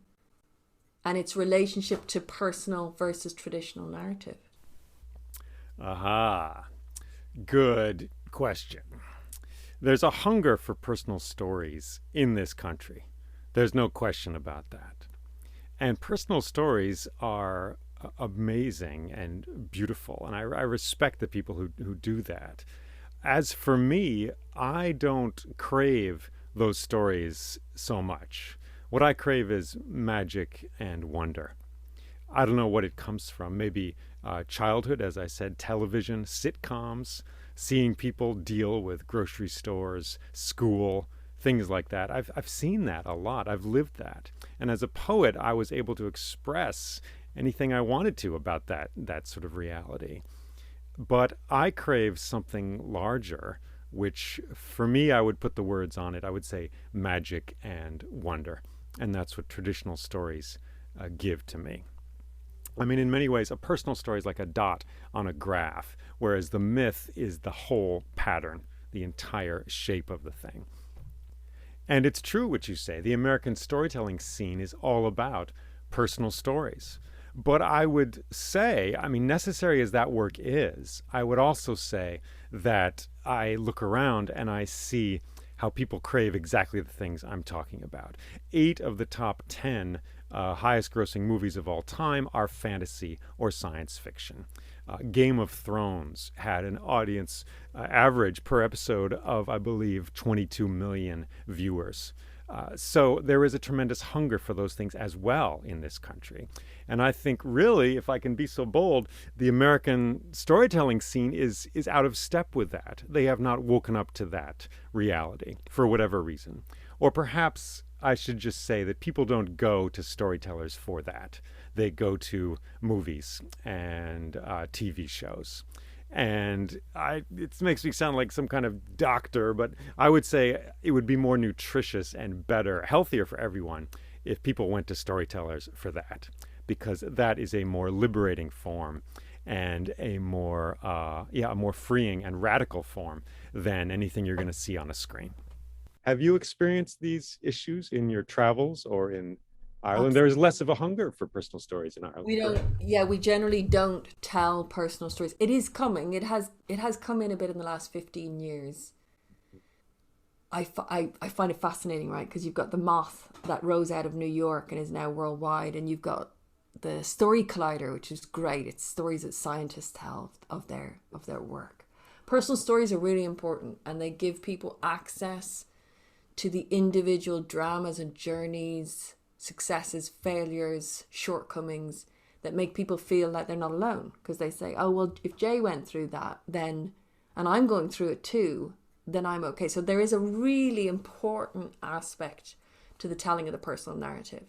and its relationship to personal versus traditional narrative? Aha. Good question. There's a hunger for personal stories in this country. There's no question about that. And personal stories are amazing and beautiful, and I respect the people who do that. As for me, I don't crave those stories so much. What I crave is magic and wonder. I don't know what it comes from. Maybe childhood, as I said, television, sitcoms, seeing people deal with grocery stores, school, things like that. I've seen that a lot. I've lived that. And as a poet, I was able to express anything I wanted to about that sort of reality. But I crave something larger, which for me, I would put the words on it. I would say magic and wonder. And that's what traditional stories give to me. I mean, in many ways, a personal story is like a dot on a graph, whereas the myth is the whole pattern, the entire shape of the thing. And it's true what you say. The American storytelling scene is all about personal stories. But I would say, I mean, necessary as that work is, I would also say that I look around and I see how people crave exactly the things I'm talking about. 8 of the top 10 highest grossing movies of all time are fantasy or science fiction. Game of Thrones had an audience average per episode of, I believe, 22 million viewers. So there is a tremendous hunger for those things as well in this country. And I think really, if I can be so bold, the American storytelling scene is out of step with that. They have not woken up to that reality for whatever reason. Or perhaps I should just say that people don't go to storytellers for that. They go to movies and TV shows. And it makes me sound like some kind of doctor, but I would say it would be more nutritious and better, healthier for everyone if people went to storytellers for that, because that is a more liberating form and a more freeing and radical form than anything you're going to see on a screen. Have you experienced these issues in your travels or in Ireland? There is less of a hunger for personal stories in Ireland. We generally don't tell personal stories. It is coming. It has come in a bit in the last 15 years. I find it fascinating, right? Because you've got the moth that rose out of New York and is now worldwide, and you've got the Story Collider, which is great. It's stories that scientists tell of their work. Personal stories are really important, and they give people access to the individual dramas and journeys, successes, failures, shortcomings that make people feel like they're not alone, because they say, oh, well, if Jay went through that, then, and I'm going through it too, then I'm okay. So there is a really important aspect to the telling of the personal narrative.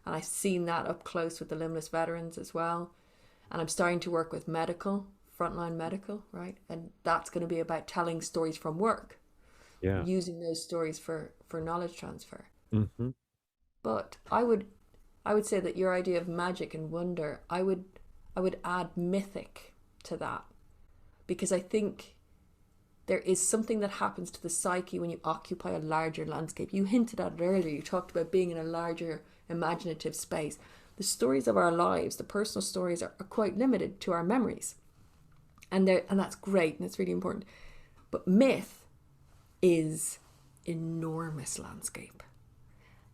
And I've seen that up close with the limbless veterans as well. And I'm starting to work with frontline medical, right? And that's going to be about telling stories from work. Yeah. Using those stories for knowledge transfer. Mm-hmm. But I would say that your idea of magic and wonder, I would add mythic to that, because I think there is something that happens to the psyche when you occupy a larger landscape. You hinted at it earlier. You talked about being in a larger imaginative space. The stories of our lives, the personal stories, are quite limited to our memories, and that's great and it's really important. But myth is enormous landscape.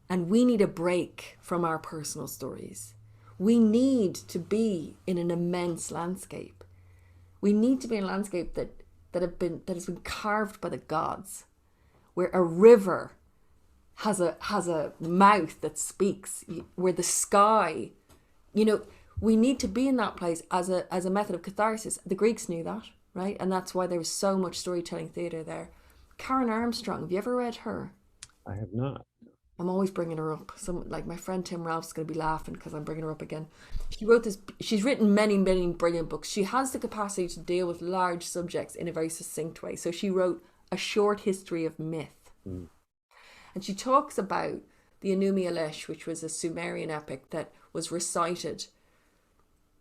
And we need a break from our personal stories. We need to be in an immense landscape. We need to be in a landscape that has been carved by the gods, where a river has a mouth that speaks, where the sky, we need to be in that place as a method of catharsis. The Greeks knew that, right? And that's why there was so much storytelling theatre there. Karen Armstrong, have you ever read her? I have not. I'm always bringing her up. Like my friend Tim Ralph's going to be laughing because I'm bringing her up again. She wrote this. She's written many, many brilliant books. She has the capacity to deal with large subjects in a very succinct way. So she wrote A Short History of Myth. Mm. And she talks about the Enuma Elish, which was a Sumerian epic that was recited.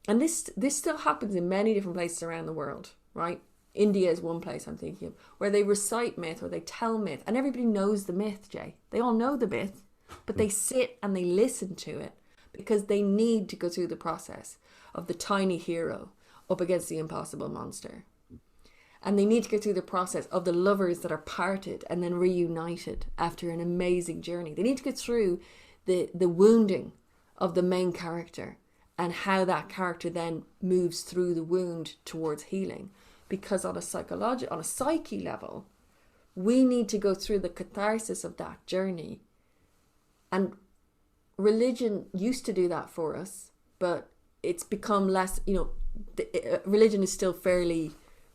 And this still happens in many different places around the world, right? India is one place I'm thinking of, where they recite myth or they tell myth, and everybody knows the myth, Jay. They all know the myth, but they sit and they listen to it because they need to go through the process of the tiny hero up against the impossible monster. And they need to go through the process of the lovers that are parted and then reunited after an amazing journey. They need to get through the wounding of the main character and how that character then moves through the wound towards healing. Because on a psyche level, we need to go through the catharsis of that journey. And religion used to do that for us, but it's become less, religion is still fairly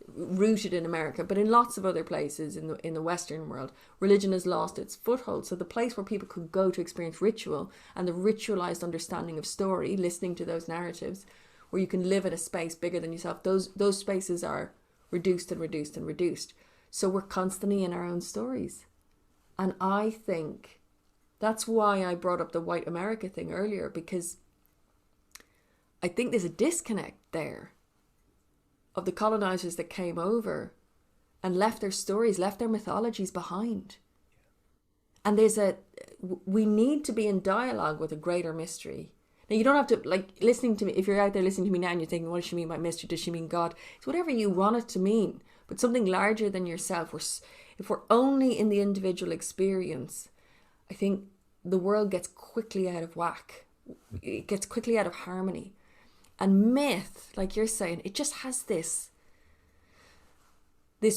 rooted in America, but in lots of other places in the Western world, religion has lost its foothold. So the place where people could go to experience ritual and the ritualized understanding of story, listening to those narratives, where you can live in a space bigger than yourself, those spaces are reduced and reduced and reduced. So we're constantly in our own stories. And I think that's why I brought up the white America thing earlier, because I think there's a disconnect there of the colonizers that came over and left their stories, left their mythologies behind. And we need to be in dialogue with a greater mystery. Now, you don't have to, listening to me, if you're out there listening to me now and you're thinking, what does she mean by mystery? Does she mean God? It's whatever you want it to mean, but something larger than yourself. If we're only in the individual experience, I think the world gets quickly out of whack. It gets quickly out of harmony. And myth, like you're saying, it just has this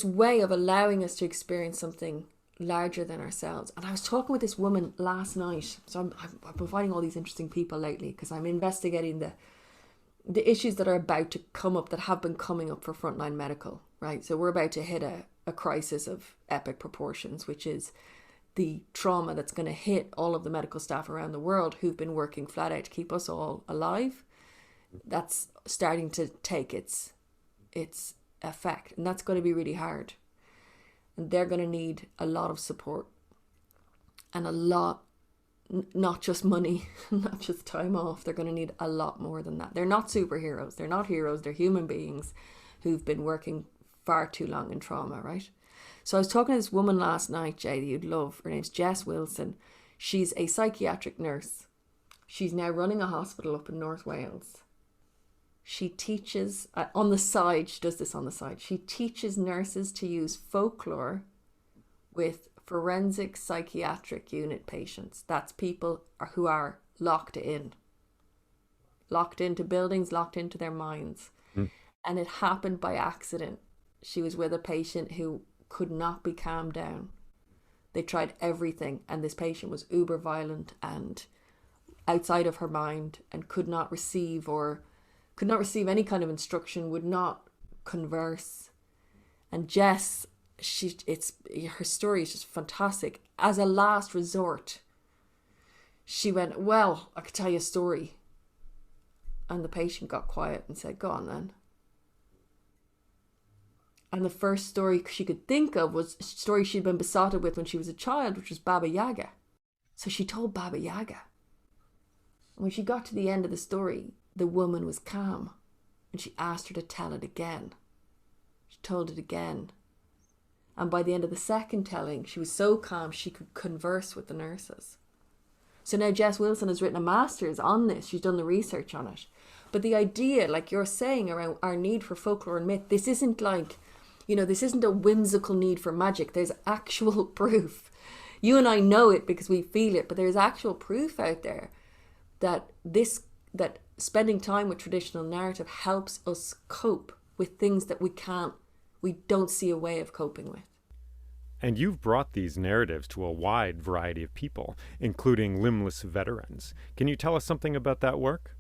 way of allowing us to experience something larger than ourselves. And I was talking with this woman last night. So I've been finding all these interesting people lately because I'm investigating the issues that are about to come up, that have been coming up for frontline medical, right? So we're about to hit a crisis of epic proportions, which is the trauma that's going to hit all of the medical staff around the world who've been working flat out to keep us all alive. That's starting to take its effect, and that's going to be really hard. And they're going to need a lot of support and a lot, not just money, not just time off. They're going to need a lot more than that. They're not superheroes. They're not heroes. They're human beings who've been working far too long in trauma, right? So I was talking to this woman last night, Jay, that you'd love. Her name's Jess Wilson. She's a psychiatric nurse. She's now running a hospital up in North Wales. She teaches, on the side, she does this on the side, she teaches nurses to use folklore with forensic psychiatric unit patients. That's people who are locked into buildings, locked into their minds. And it happened by accident. She was with a patient who could not be calmed down. They tried everything, and this patient was uber violent and outside of her mind and could not receive any kind of instruction, would not converse. And Jess, her story is just fantastic. As a last resort, she went, well, I could tell you a story. And the patient got quiet and said, go on then. And the first story she could think of was a story she'd been besotted with when she was a child, which was Baba Yaga. So she told Baba Yaga. And when she got to the end of the story, the woman was calm, and she asked her to tell it again. She told it again. And by the end of the second telling, she was so calm she could converse with the nurses. So now Jess Wilson has written a master's on this. She's done the research on it. But the idea, like you're saying, around our need for folklore and myth, this isn't like, this isn't a whimsical need for magic. There's actual proof. You and I know it because we feel it, but there's actual proof out there that spending time with traditional narrative helps us cope with things that we don't see a way of coping with. And you've brought these narratives to a wide variety of people, including limbless veterans. Can you tell us something about that work?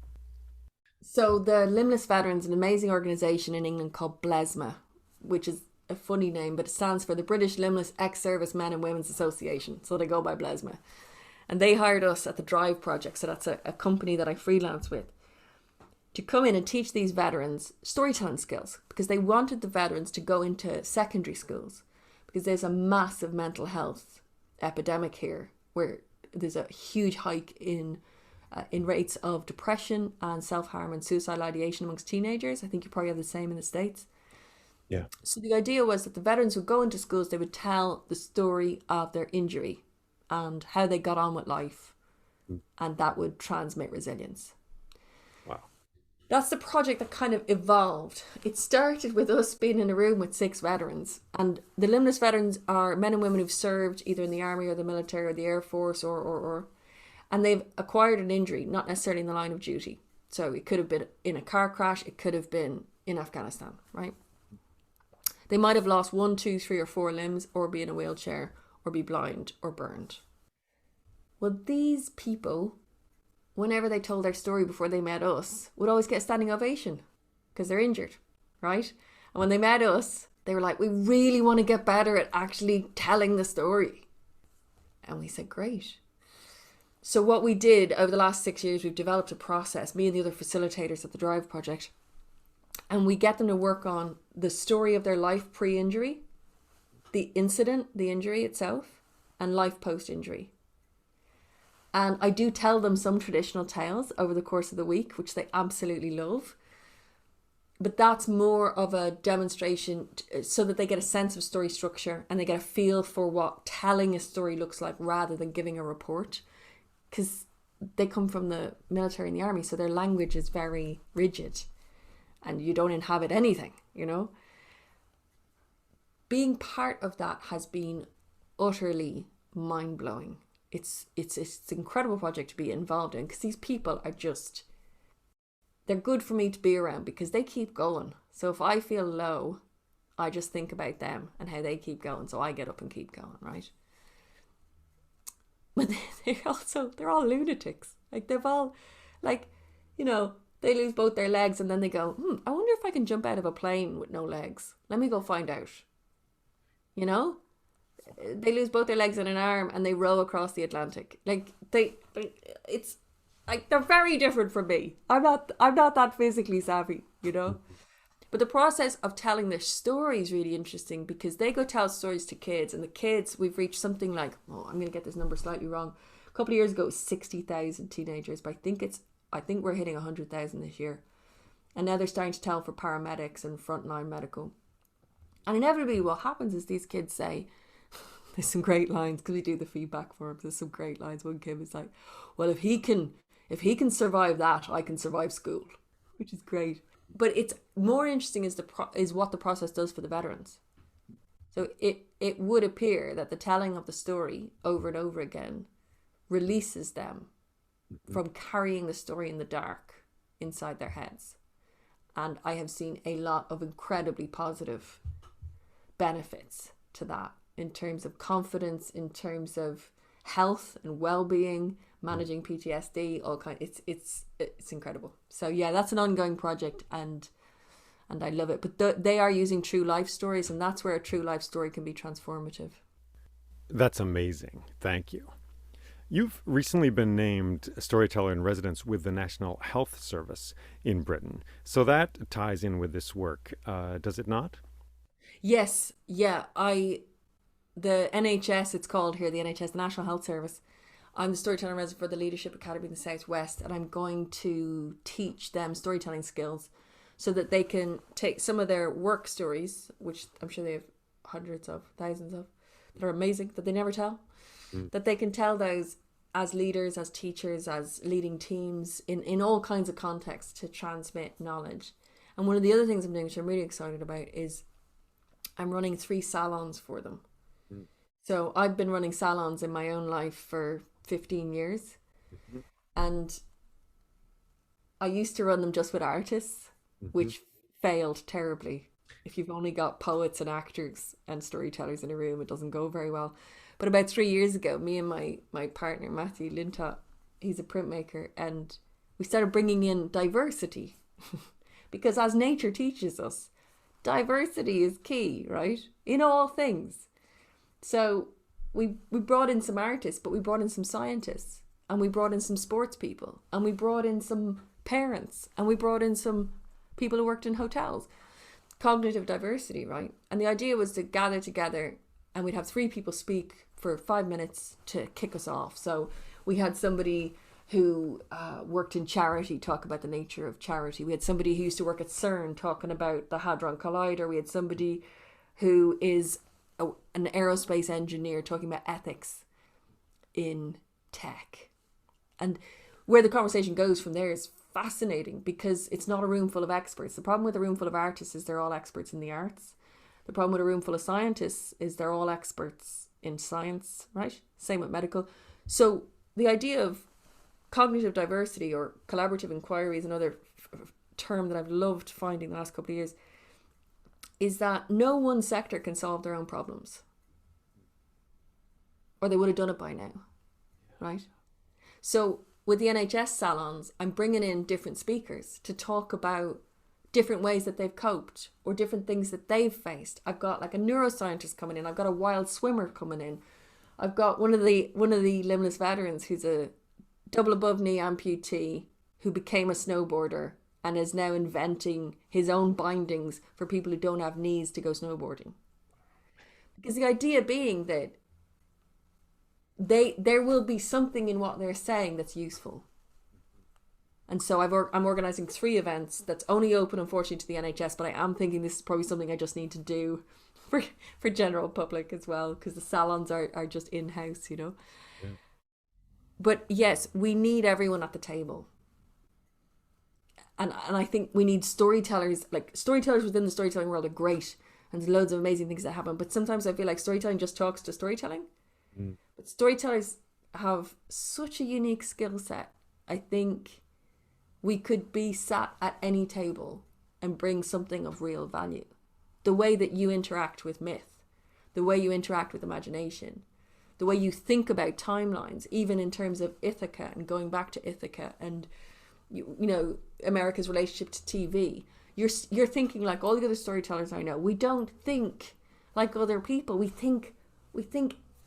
So the Limbless Veterans, an amazing organisation in England called BLESMA, which is a funny name, but it stands for the British Limbless Ex-Service Men and Women's Association. So they go by BLESMA. And they hired us at the Drive Project, so that's a company that I freelance with, to come in and teach these veterans storytelling skills, because they wanted the veterans to go into secondary schools, because there's a massive mental health epidemic here, where there's a huge hike in rates of depression and self-harm and suicidal ideation amongst teenagers. I think you probably have the same in the States. Yeah. So the idea was that the veterans would go into schools, they would tell the story of their injury and how they got on with life, and that would transmit resilience. Wow. That's the project that kind of evolved. It started with us being in a room with 6 veterans, and the limbless veterans are men and women who've served either in the army or the military or the air force or and they've acquired an injury, not necessarily in the line of duty. So it could have been in a car crash, it could have been in Afghanistan, right? They might have lost 1, 2, 3 or 4 limbs, or be in a wheelchair, or be blind or burned. Well, these people, whenever they told their story before they met us, would always get a standing ovation because they're injured, right? And when they met us, they were like, we really want to get better at actually telling the story. And we said, great. So what we did over the last 6 years, we've developed a process, me and the other facilitators at the Drive Project, and we get them to work on the story of their life pre-injury, the incident, the injury itself, and life post-injury. And I do tell them some traditional tales over the course of the week, which they absolutely love. But that's more of a demonstration so that they get a sense of story structure and they get a feel for what telling a story looks like rather than giving a report. Because they come from the military and the army, so their language is very rigid and you don't inhabit anything, you know. Being part of that has been utterly mind-blowing. It's an incredible project to be involved in because these people are just, they're good for me to be around because they keep going. So if I feel low, I just think about them and how they keep going. So I get up and keep going, right? but they're all lunatics. Like they've all, like, you know, they lose both their legs and then they go, I wonder if I can jump out of a plane with no legs. Let me go find out. You know, they lose both their legs and an arm and they row across the Atlantic. Like it's like they're very different from me. I'm not that physically savvy, you know. But the process of telling their story is really interesting because they go tell stories to kids, and the kids, we've reached something like, I'm going to get this number slightly wrong. A couple of years ago, it was 60,000 teenagers, but I think we're hitting 100,000 this year. And now they're starting to tell for paramedics and frontline medical. And inevitably what happens is these kids say, there's some great lines because we do the feedback for them. There's some great lines. One kid was like, well, if he can survive that, I can survive school, which is great. But it's more interesting is what the process does for the veterans. So it would appear that the telling of the story over and over again releases them from carrying the story in the dark inside their heads. And I have seen a lot of incredibly positive benefits to that in terms of confidence, in terms of health and well-being, managing PTSD, all kind. It's incredible. So yeah, that's an ongoing project, and I love it. But they are using true life stories, and that's where a true life story can be transformative. That's amazing. Thank you. You've recently been named Storyteller in Residence with the National Health Service in Britain. So that ties in with this work, does it not? Yes. Yeah. The NHS, it's called here, the NHS, the National Health Service. I'm the Storyteller Resident for the Leadership Academy in the Southwest, and I'm going to teach them storytelling skills so that they can take some of their work stories, which I'm sure they have hundreds of, thousands of, that are amazing, that they never tell, that they can tell those as leaders, as teachers, as leading teams in all kinds of contexts to transmit knowledge. And one of the other things I'm doing, which I'm really excited about, is I'm running 3 salons for them. So I've been running salons in my own life for 15 years. And I used to run them just with artists, which failed terribly. If you've only got poets and actors and storytellers in a room, it doesn't go very well. But about 3 years ago, me and my partner, Matthew Lintott, he's a printmaker, and we started bringing in diversity. Because as nature teaches us, diversity is key, right? In all things. So we brought in some artists, but we brought in some scientists, and we brought in some sports people, and we brought in some parents, and we brought in some people who worked in hotels. Cognitive diversity, right? And the idea was to gather together, and we'd have 3 people speak for 5 minutes to kick us off. So we had somebody who worked in charity talk about the nature of charity. We had somebody who used to work at CERN talking about the Hadron Collider. We had somebody who is an aerospace engineer talking about ethics in tech. And where the conversation goes from there is fascinating because it's not a room full of experts. The problem with a room full of artists is they're all experts in the arts. The problem with a room full of scientists is they're all experts in science, right? Same with medical. So the idea of cognitive diversity or collaborative inquiry is another term that I've loved finding the last couple of years, is that no one sector can solve their own problems. Or they would have done it by now, right? So with the NHS salons, I'm bringing in different speakers to talk about different ways that they've coped or different things that they've faced. I've got like a neuroscientist coming in. I've got a wild swimmer coming in. I've got one of the limbless veterans who's a double above knee amputee who became a snowboarder and is now inventing his own bindings for people who don't have knees to go snowboarding. Because the idea being that there will be something in what they're saying that's useful. And so I'm organising 3 events that's only open, unfortunately, to the NHS, but I am thinking this is probably something I just need to do for general public as well, because the salons are just in-house, you know. Yeah. But yes, we need everyone at the table. And I think we need storytellers. Like, storytellers within the storytelling world are great, and there's loads of amazing things that happen. But sometimes I feel like storytelling just talks to storytelling. But storytellers have such a unique skill set. I think we could be sat at any table and bring something of real value. The way that you interact with myth, the way you interact with imagination, the way you think about timelines, even in terms of Ithaca and going back to Ithaca and, you know, America's relationship to TV. You're thinking like all the other storytellers I know. We don't think like other people. We think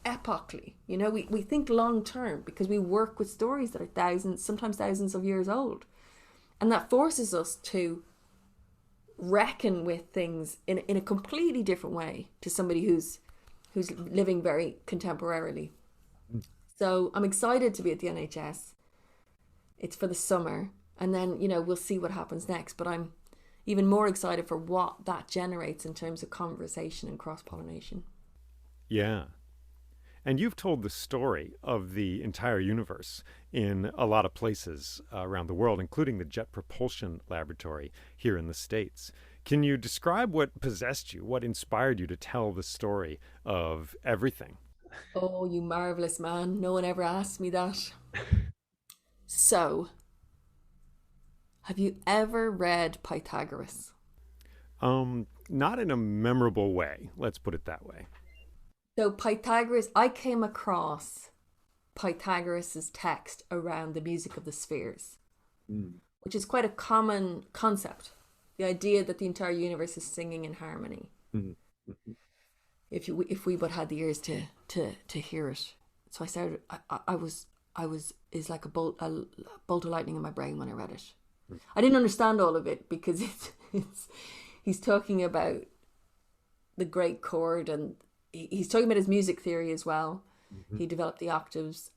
epochally, you know, we think long term because we work with stories that are thousands, sometimes thousands of years old. And that forces us to reckon with things in a completely different way to somebody who's living very contemporarily. So I'm excited to be at the NHS. It's for the summer, and then, you know, we'll see what happens next. But I'm even more excited for what that generates in terms of conversation and cross-pollination. Yeah. And you've told the story of the entire universe in a lot of places around the world, including the Jet Propulsion Laboratory here in the States. Can you describe what possessed you, what inspired you to tell the story of everything? Oh, you marvelous man. No one ever asked me that. So, have you ever read Pythagoras? Not in a memorable way, let's put it that way. So Pythagoras, I came across Pythagoras's text around the music of the spheres, which is quite a common concept. The idea that the entire universe is singing in harmony. If we but had the ears to hear it. So I started. I was is like a bolt of lightning in my brain when I read it. I didn't understand all of it because he's talking about the great chord, and he's talking about his music theory as well. He developed the octaves.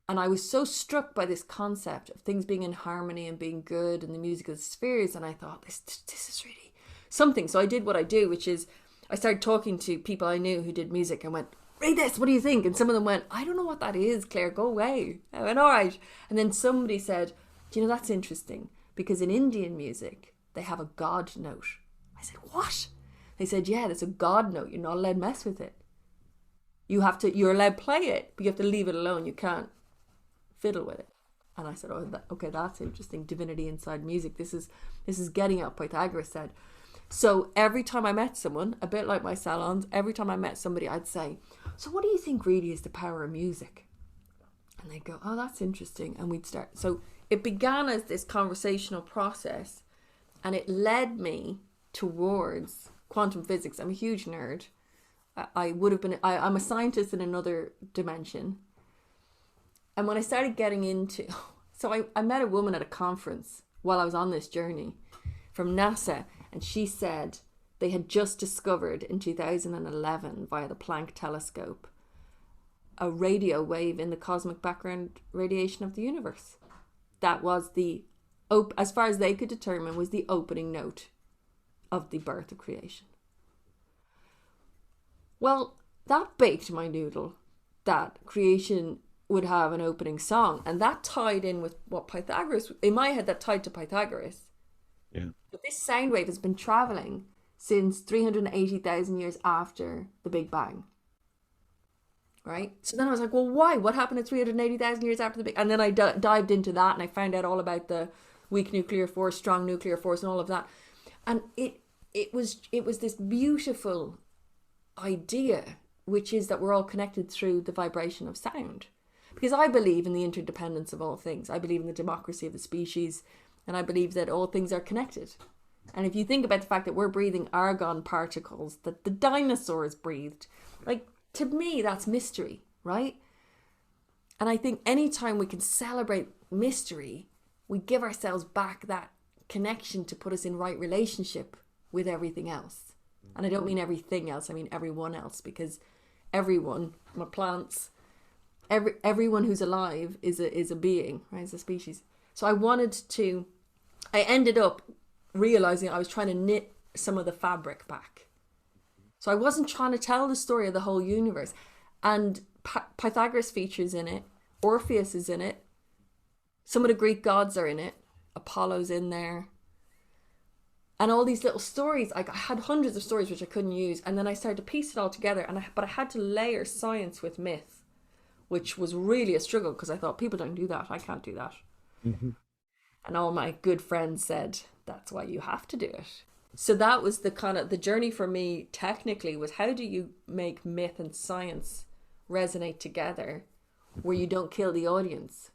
And I was so struck by this concept of things being in harmony and being good and the music of the spheres. And I thought, this is really something. So I did what I do, which is I started talking to people I knew who did music and went, read this, what do you think? And some of them went, I don't know what that is, Claire, go away. I went, all right. And then somebody said, do you know, that's interesting because in Indian music, they have a God note. I said, what? They said, yeah, there's a God note. You're not allowed to mess with it. You're allowed to play it, but you have to leave it alone. You can't fiddle with it. And I said, okay, that's interesting. Divinity inside music. This is getting at what Pythagoras said. So every time I met someone, a bit like my salons, every time I met somebody, I'd say, so what do you think really is the power of music? And they'd go, oh, that's interesting. And we'd start. So it began as this conversational process, and it led me towards quantum physics. I'm a huge nerd. I'm a scientist in another dimension. And when I started getting into, so I met a woman at a conference while I was on this journey from NASA, and she said they had just discovered in 2011 via the Planck telescope a radio wave in the cosmic background radiation of the universe. That was as far as they could determine, was the opening note of the birth of creation. Well, that baked my noodle, that creation would have an opening song, and that tied in with what Pythagoras, in my head, that tied to Pythagoras. Yeah. But this sound wave has been traveling since 380,000 years after the Big Bang. Right? So then I was like, well, why? What happened at 380,000 years after the Big Bang? And then I dived into that, and I found out all about the weak nuclear force, strong nuclear force, and all of that. And it was this beautiful idea, which is that we're all connected through the vibration of sound. Because I believe in the interdependence of all things. I believe in the democracy of the species, and I believe that all things are connected. And if you think about the fact that we're breathing argon particles that the dinosaurs breathed, like, to me, that's mystery, right? And I think anytime we can celebrate mystery, we give ourselves back that connection to put us in right relationship with everything else. And I don't mean everything else, I mean everyone else, because everyone, my plants, everyone who's alive is a being, right? It's a species. So I ended up realizing I was trying to knit some of the fabric back. So I wasn't trying to tell the story of the whole universe. And Pythagoras features in it. Orpheus is in it. Some of the Greek gods are in it. Apollo's in there. And all these little stories, I had hundreds of stories which I couldn't use. And then I started to piece it all together. But I had to layer science with myth, which was really a struggle because I thought, people don't do that. I can't do that. Mm-hmm. And all my good friends said, that's why you have to do it. So that was the journey for me technically was, how do you make myth and science resonate together, where you don't kill the audience.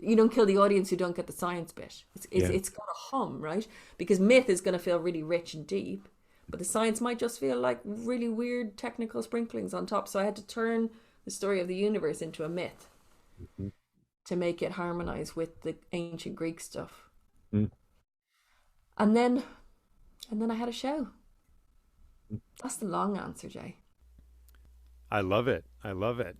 You don't kill the audience who don't get the science bit. It's got a hum, right? Because myth is going to feel really rich and deep, but the science might just feel like really weird technical sprinklings on top. So I had to turn the story of the universe into a myth to make it harmonize with the ancient Greek stuff. And then I had a show. That's the long answer, Jay. I love it. I love it.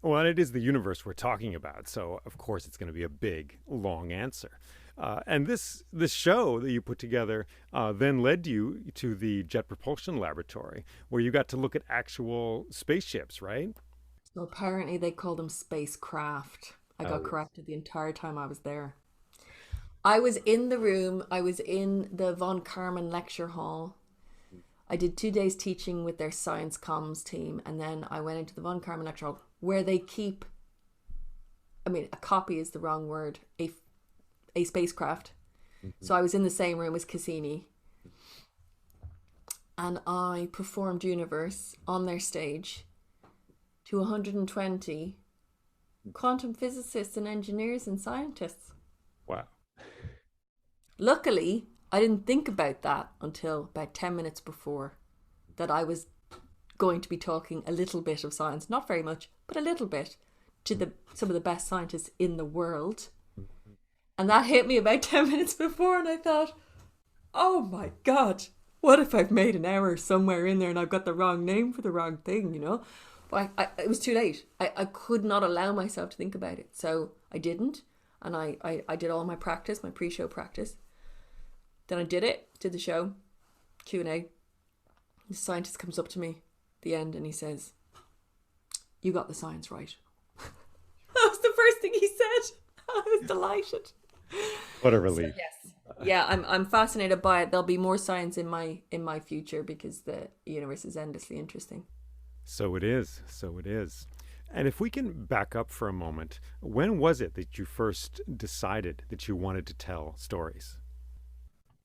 Well, it is the universe we're talking about, so of course it's going to be a big, long answer. And this show that you put together then led you to the Jet Propulsion Laboratory, where you got to look at actual spaceships, right? So apparently they call them spacecraft. I got corrected the entire time I was there. I was in the room. I was in the Von Karman lecture hall. I did 2 days teaching with their science comms team, and then I went into the Von Karman lecture hall, where they keep, I mean, a copy is the wrong word, a spacecraft. So I was in the same room as Cassini, and I performed Universe on their stage to 120 quantum physicists and engineers and scientists. Wow. Luckily, I didn't think about that until about 10 minutes before, that I was going to be talking a little bit of science, not very much, but a little bit, to some of the best scientists in the world. And that hit me about 10 minutes before, and I thought, oh my God, what if I've made an error somewhere in there and I've got the wrong name for the wrong thing, you know? But it was too late. I could not allow myself to think about it. So I didn't. And I did all my practice, my pre-show practice. Then I did the show, Q&A. The scientist comes up to me at the end and he says, "You got the science right." That was the first thing he said. I was delighted. What a relief. So, yes. Yeah, I'm fascinated by it. There'll be more science in my future because the universe is endlessly interesting. So it is. So it is. And if we can back up for a moment, when was it that you first decided that you wanted to tell stories?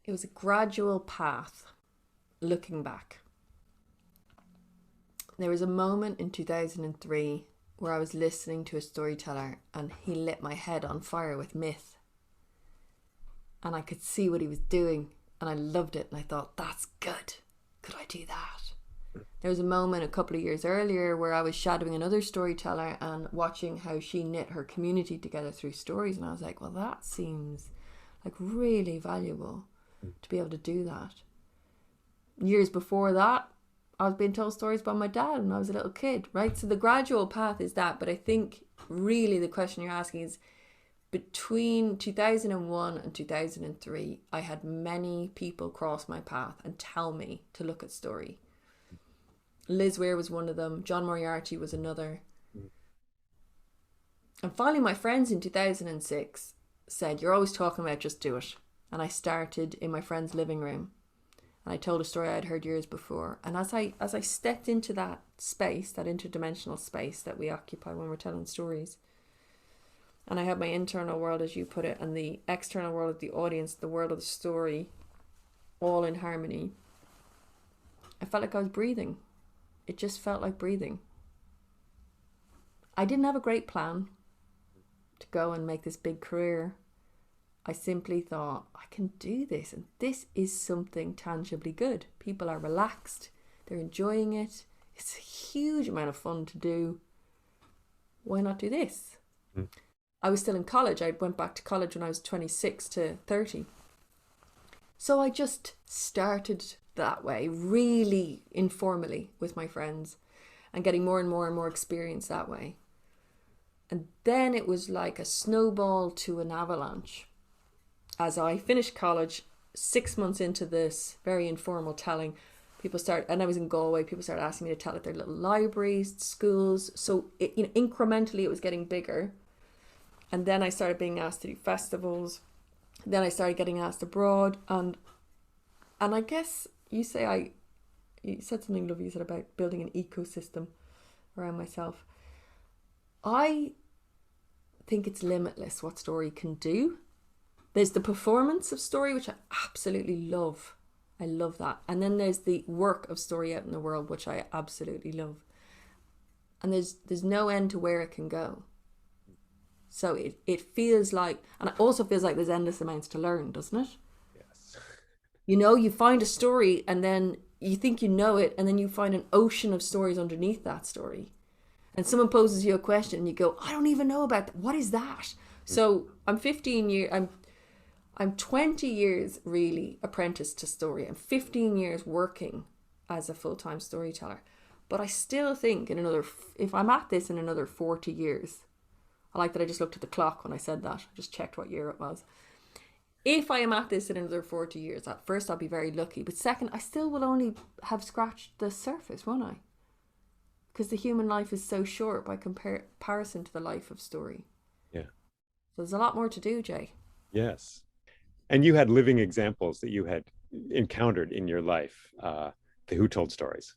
It was a gradual path, looking back. There was a moment in 2003 where I was listening to a storyteller and he lit my head on fire with myth. And I could see what he was doing and I loved it and I thought, that's good. Could I do that? There was a moment a couple of years earlier where I was shadowing another storyteller and watching how she knit her community together through stories, and I was like, well, that seems like really valuable to be able to do that. Years before that, I was being told stories by my dad when I was a little kid, right? So the gradual path is that, but I think really the question you're asking is, between 2001 and 2003, I had many people cross my path and tell me to look at story. Liz Weir was one of them. John Moriarty was another. And finally, my friends in 2006 said, "You're always talking about, just do it." And I started in my friend's living room. And I told a story I'd heard years before. And as I stepped into that space, that interdimensional space that we occupy when we're telling stories, and I had my internal world, as you put it, and the external world of the audience, the world of the story, all in harmony, I felt like I was breathing. It just felt like breathing. I didn't have a great plan to go and make this big career. I simply thought, I can do this, and this is something tangibly good. People are relaxed, they're enjoying it. It's a huge amount of fun to do. Why not do this? I was still in college. I went back to college when I was 26 to 30. So I just started that way, really informally with my friends and getting more and more and more experience that way. And then it was like a snowball to an avalanche. As I finished college, 6 months into this very informal telling, and I was in Galway, people started asking me to tell at their little libraries, schools. So incrementally it was getting bigger. And then I started being asked to do festivals. Then I started getting asked abroad. And I guess you said something lovely, you said about building an ecosystem around myself. I think it's limitless what story can do. There's the performance of story, which I absolutely love. I love that. And then there's the work of story out in the world, which I absolutely love. and there's no end to where it can go. So it feels like, and it also feels like there's endless amounts to learn, doesn't it? Yes. You know, you find a story and then you think you know it, and then you find an ocean of stories underneath that story. And someone poses you a question and you go, I don't even know about that. What is that? So I'm 15 years, I'm 20 years really apprenticed to story. I'm 15 years working as a full-time storyteller. But I still think if I'm at this in another 40 years, I like that I just looked at the clock when I said that. I just checked what year it was. If I am at this in another 40 years, at first I'll be very lucky. But second, I still will only have scratched the surface, won't I? Because the human life is so short by comparison to the life of story. Yeah. So there's a lot more to do, Jay. Yes. And you had living examples that you had encountered in your life, who told stories,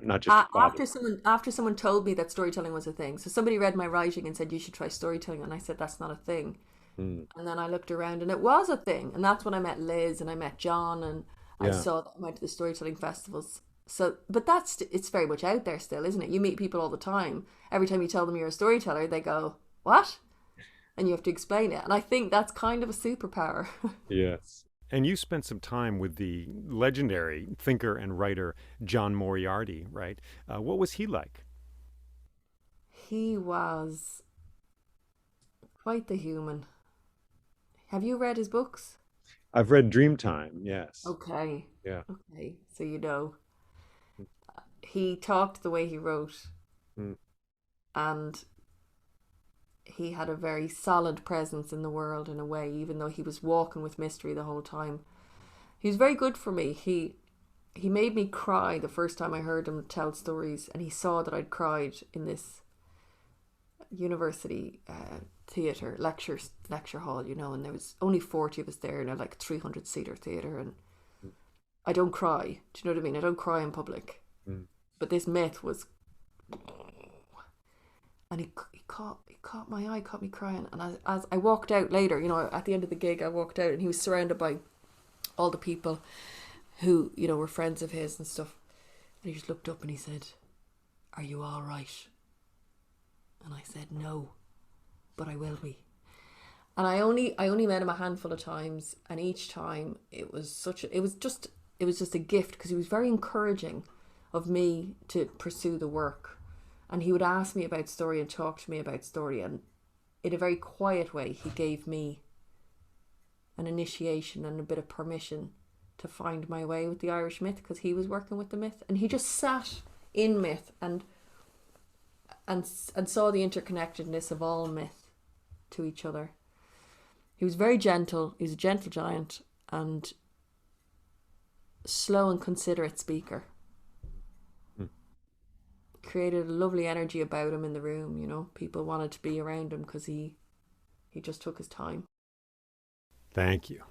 not just your father. After someone told me that storytelling was a thing. So somebody read my writing and said, you should try storytelling. And I said, that's not a thing. Mm. And then I looked around and it was a thing. And that's when I met Liz and I met John, and I Yeah. saw that I went to the storytelling festivals. So, but it's very much out there still, isn't it? You meet people all the time. Every time you tell them you're a storyteller, they go, what? And you have to explain it. And I think that's kind of a superpower. Yes. And you spent some time with the legendary thinker and writer John Moriarty, right? What was he like? He was quite the human. Have you read his books? I've read Dreamtime, yes. Okay. Yeah. Okay. So you know. He talked the way he wrote, Mm. and he had a very solid presence in the world in a way, even though he was walking with mystery the whole time. He was very good for me. He made me cry the first time I heard him tell stories, and he saw that I'd cried in this university theatre lecture hall, and there was only 40 of us there in a like 300-seater theatre, and I don't cry. Do you know what I mean? I don't cry in public. Mm. But this myth was, and he caught my eye, caught me crying. And as I walked out later, at the end of the gig, I walked out and he was surrounded by all the people who, were friends of his and stuff. And he just looked up and he said, "Are you all right?" And I said, "No, but I will be." And I only met him a handful of times, and each time it was just a gift, because he was very encouraging of me to pursue the work. And he would ask me about story and talk to me about story, and in a very quiet way he gave me an initiation and a bit of permission to find my way with the Irish myth, because he was working with the myth, and he just sat in myth and saw the interconnectedness of all myth to each other. He was very gentle. He was a gentle giant and slow and considerate speaker. Created a lovely energy about him in the room. People wanted to be around him because he just took his time. Thank you.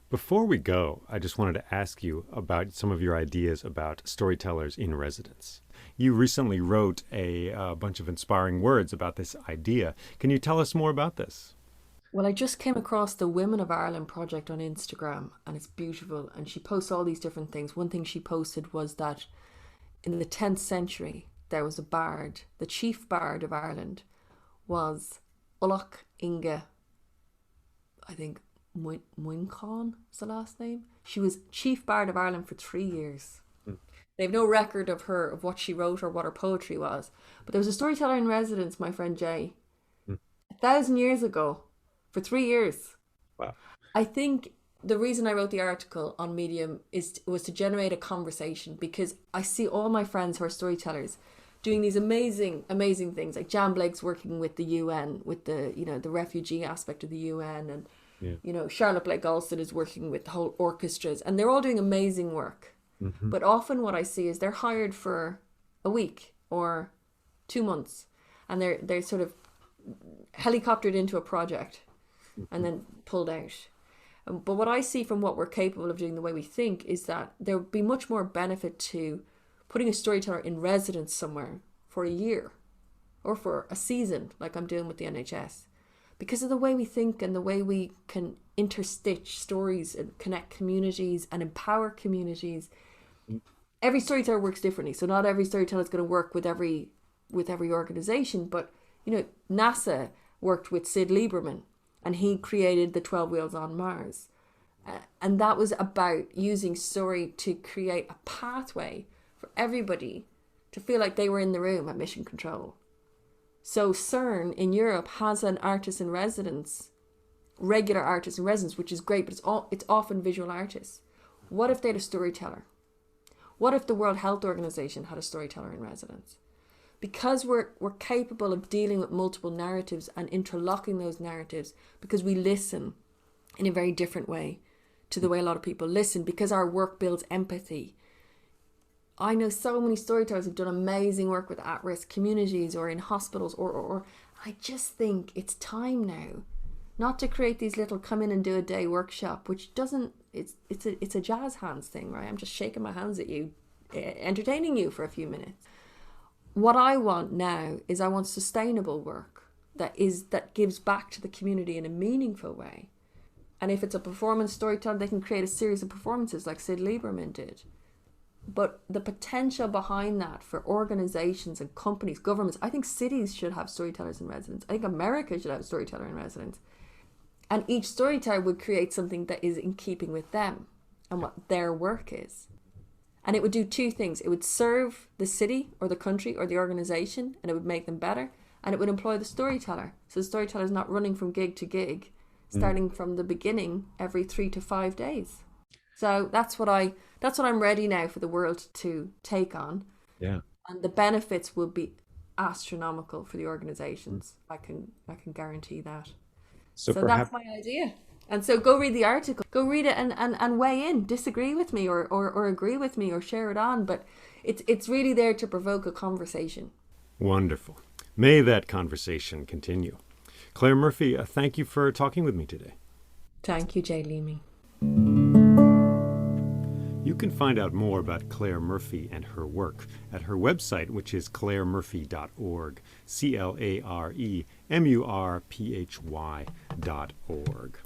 Before we go, I just wanted to ask you about some of your ideas about storytellers in residence. You recently wrote a bunch of inspiring words about this idea. Can you tell us more about this? Well, I just came across the Women of Ireland project on Instagram, and it's beautiful. And she posts all these different things. One thing she posted was that in the 10th century, there was a bard. The chief bard of Ireland was Ulach Inge, I think Muinchán is the last name. She was chief bard of Ireland for 3 years. They have no record of what she wrote or what her poetry was. But there was a storyteller in residence, my friend Jay, 1,000 years ago, for 3 years. Wow. I think the reason I wrote the article on Medium was to generate a conversation, because I see all my friends who are storytellers doing these amazing, amazing things. Like Jan Blake's working with the UN, with the the refugee aspect of the UN, and Charlotte Blake Alston is working with the whole orchestras, and they're all doing amazing work. Mm-hmm. But often what I see is they're hired for a week or 2 months, and they're sort of helicoptered into a project and then pulled out. But what I see from what we're capable of doing, the way we think, is that there would be much more benefit to putting a storyteller in residence somewhere for a year or for a season, like I'm doing with the NHS, because of the way we think and the way we can interstitch stories and connect communities and empower communities every storyteller works differently. So not every storyteller is going to work with every organization. But, NASA worked with Sid Lieberman, and he created the 12 Wheels on Mars. And that was about using story to create a pathway for everybody to feel like they were in the room at mission control. So CERN in Europe has an artist in residence, regular artist in residence, which is great, but it's often visual artists. What if they had a storyteller? What if the World Health Organization had a storyteller in residence? Because we're capable of dealing with multiple narratives and interlocking those narratives, because we listen in a very different way to the way a lot of people listen, because our work builds empathy. I know so many storytellers who've done amazing work with at-risk communities or in hospitals, or I just think it's time now not to create these little come in and do a day workshop, which doesn't, it's a jazz hands thing, right? I'm just shaking my hands at you, entertaining you for a few minutes. What I want now is I want sustainable work that gives back to the community in a meaningful way. And if it's a performance storyteller, they can create a series of performances like Sid Lieberman did. But the potential behind that for organizations and companies, governments, I think cities should have storytellers in residence. I think America should have a storyteller in residence. And each storyteller would create something that is in keeping with them and what their work is. And it would do two things. It would serve the city or the country or the organization, and it would make them better. And it would employ the storyteller. So the storyteller is not running from gig to gig, starting from the beginning every 3 to 5 days. So that's what I'm ready now for the world to take on. Yeah. And the benefits will be astronomical for the organizations. I can guarantee that. So that's my idea. And so go read the article, go read it and weigh in, disagree with me or agree with me or share it on. But it's really there to provoke a conversation. Wonderful. May that conversation continue. Clare Murphy, thank you for talking with me today. Thank you, Jay Leeming. You can find out more about Clare Murphy and her work at her website, which is claremurphy.org, CLAREMURPHY.org.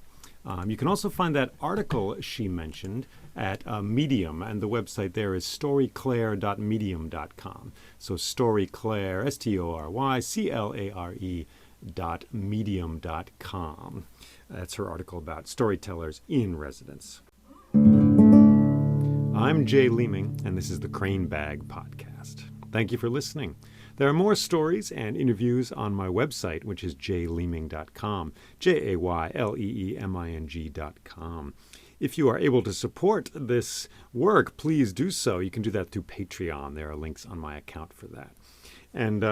You can also find that article she mentioned at Medium, and the website there is storyclare.medium.com. So storyclare, STORYCLARE.medium.com. That's her article about storytellers in residence. I'm Jay Leeming, and this is the Crane Bag Podcast. Thank you for listening. There are more stories and interviews on my website, which is jayleeming.com, JAYLEEMING.com. If you are able to support this work, please do so. You can do that through Patreon. There are links on my account for that. And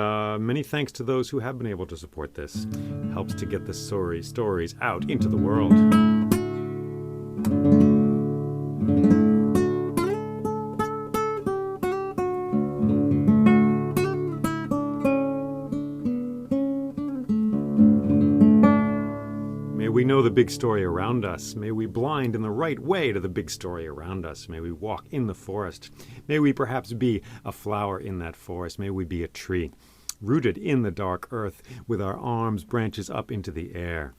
many thanks to those who have been able to support this. It helps to get the stories out into the world. We know the big story around us. May we blind in the right way to the big story around us. May we walk in the forest. May we perhaps be a flower in that forest. May we be a tree, rooted in the dark earth with our arms branches up into the air.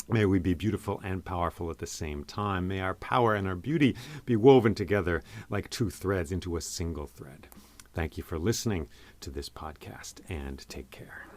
May we be beautiful and powerful at the same time. May our power and our beauty be woven together like two threads into a single thread. Thank you for listening to this podcast, and take care.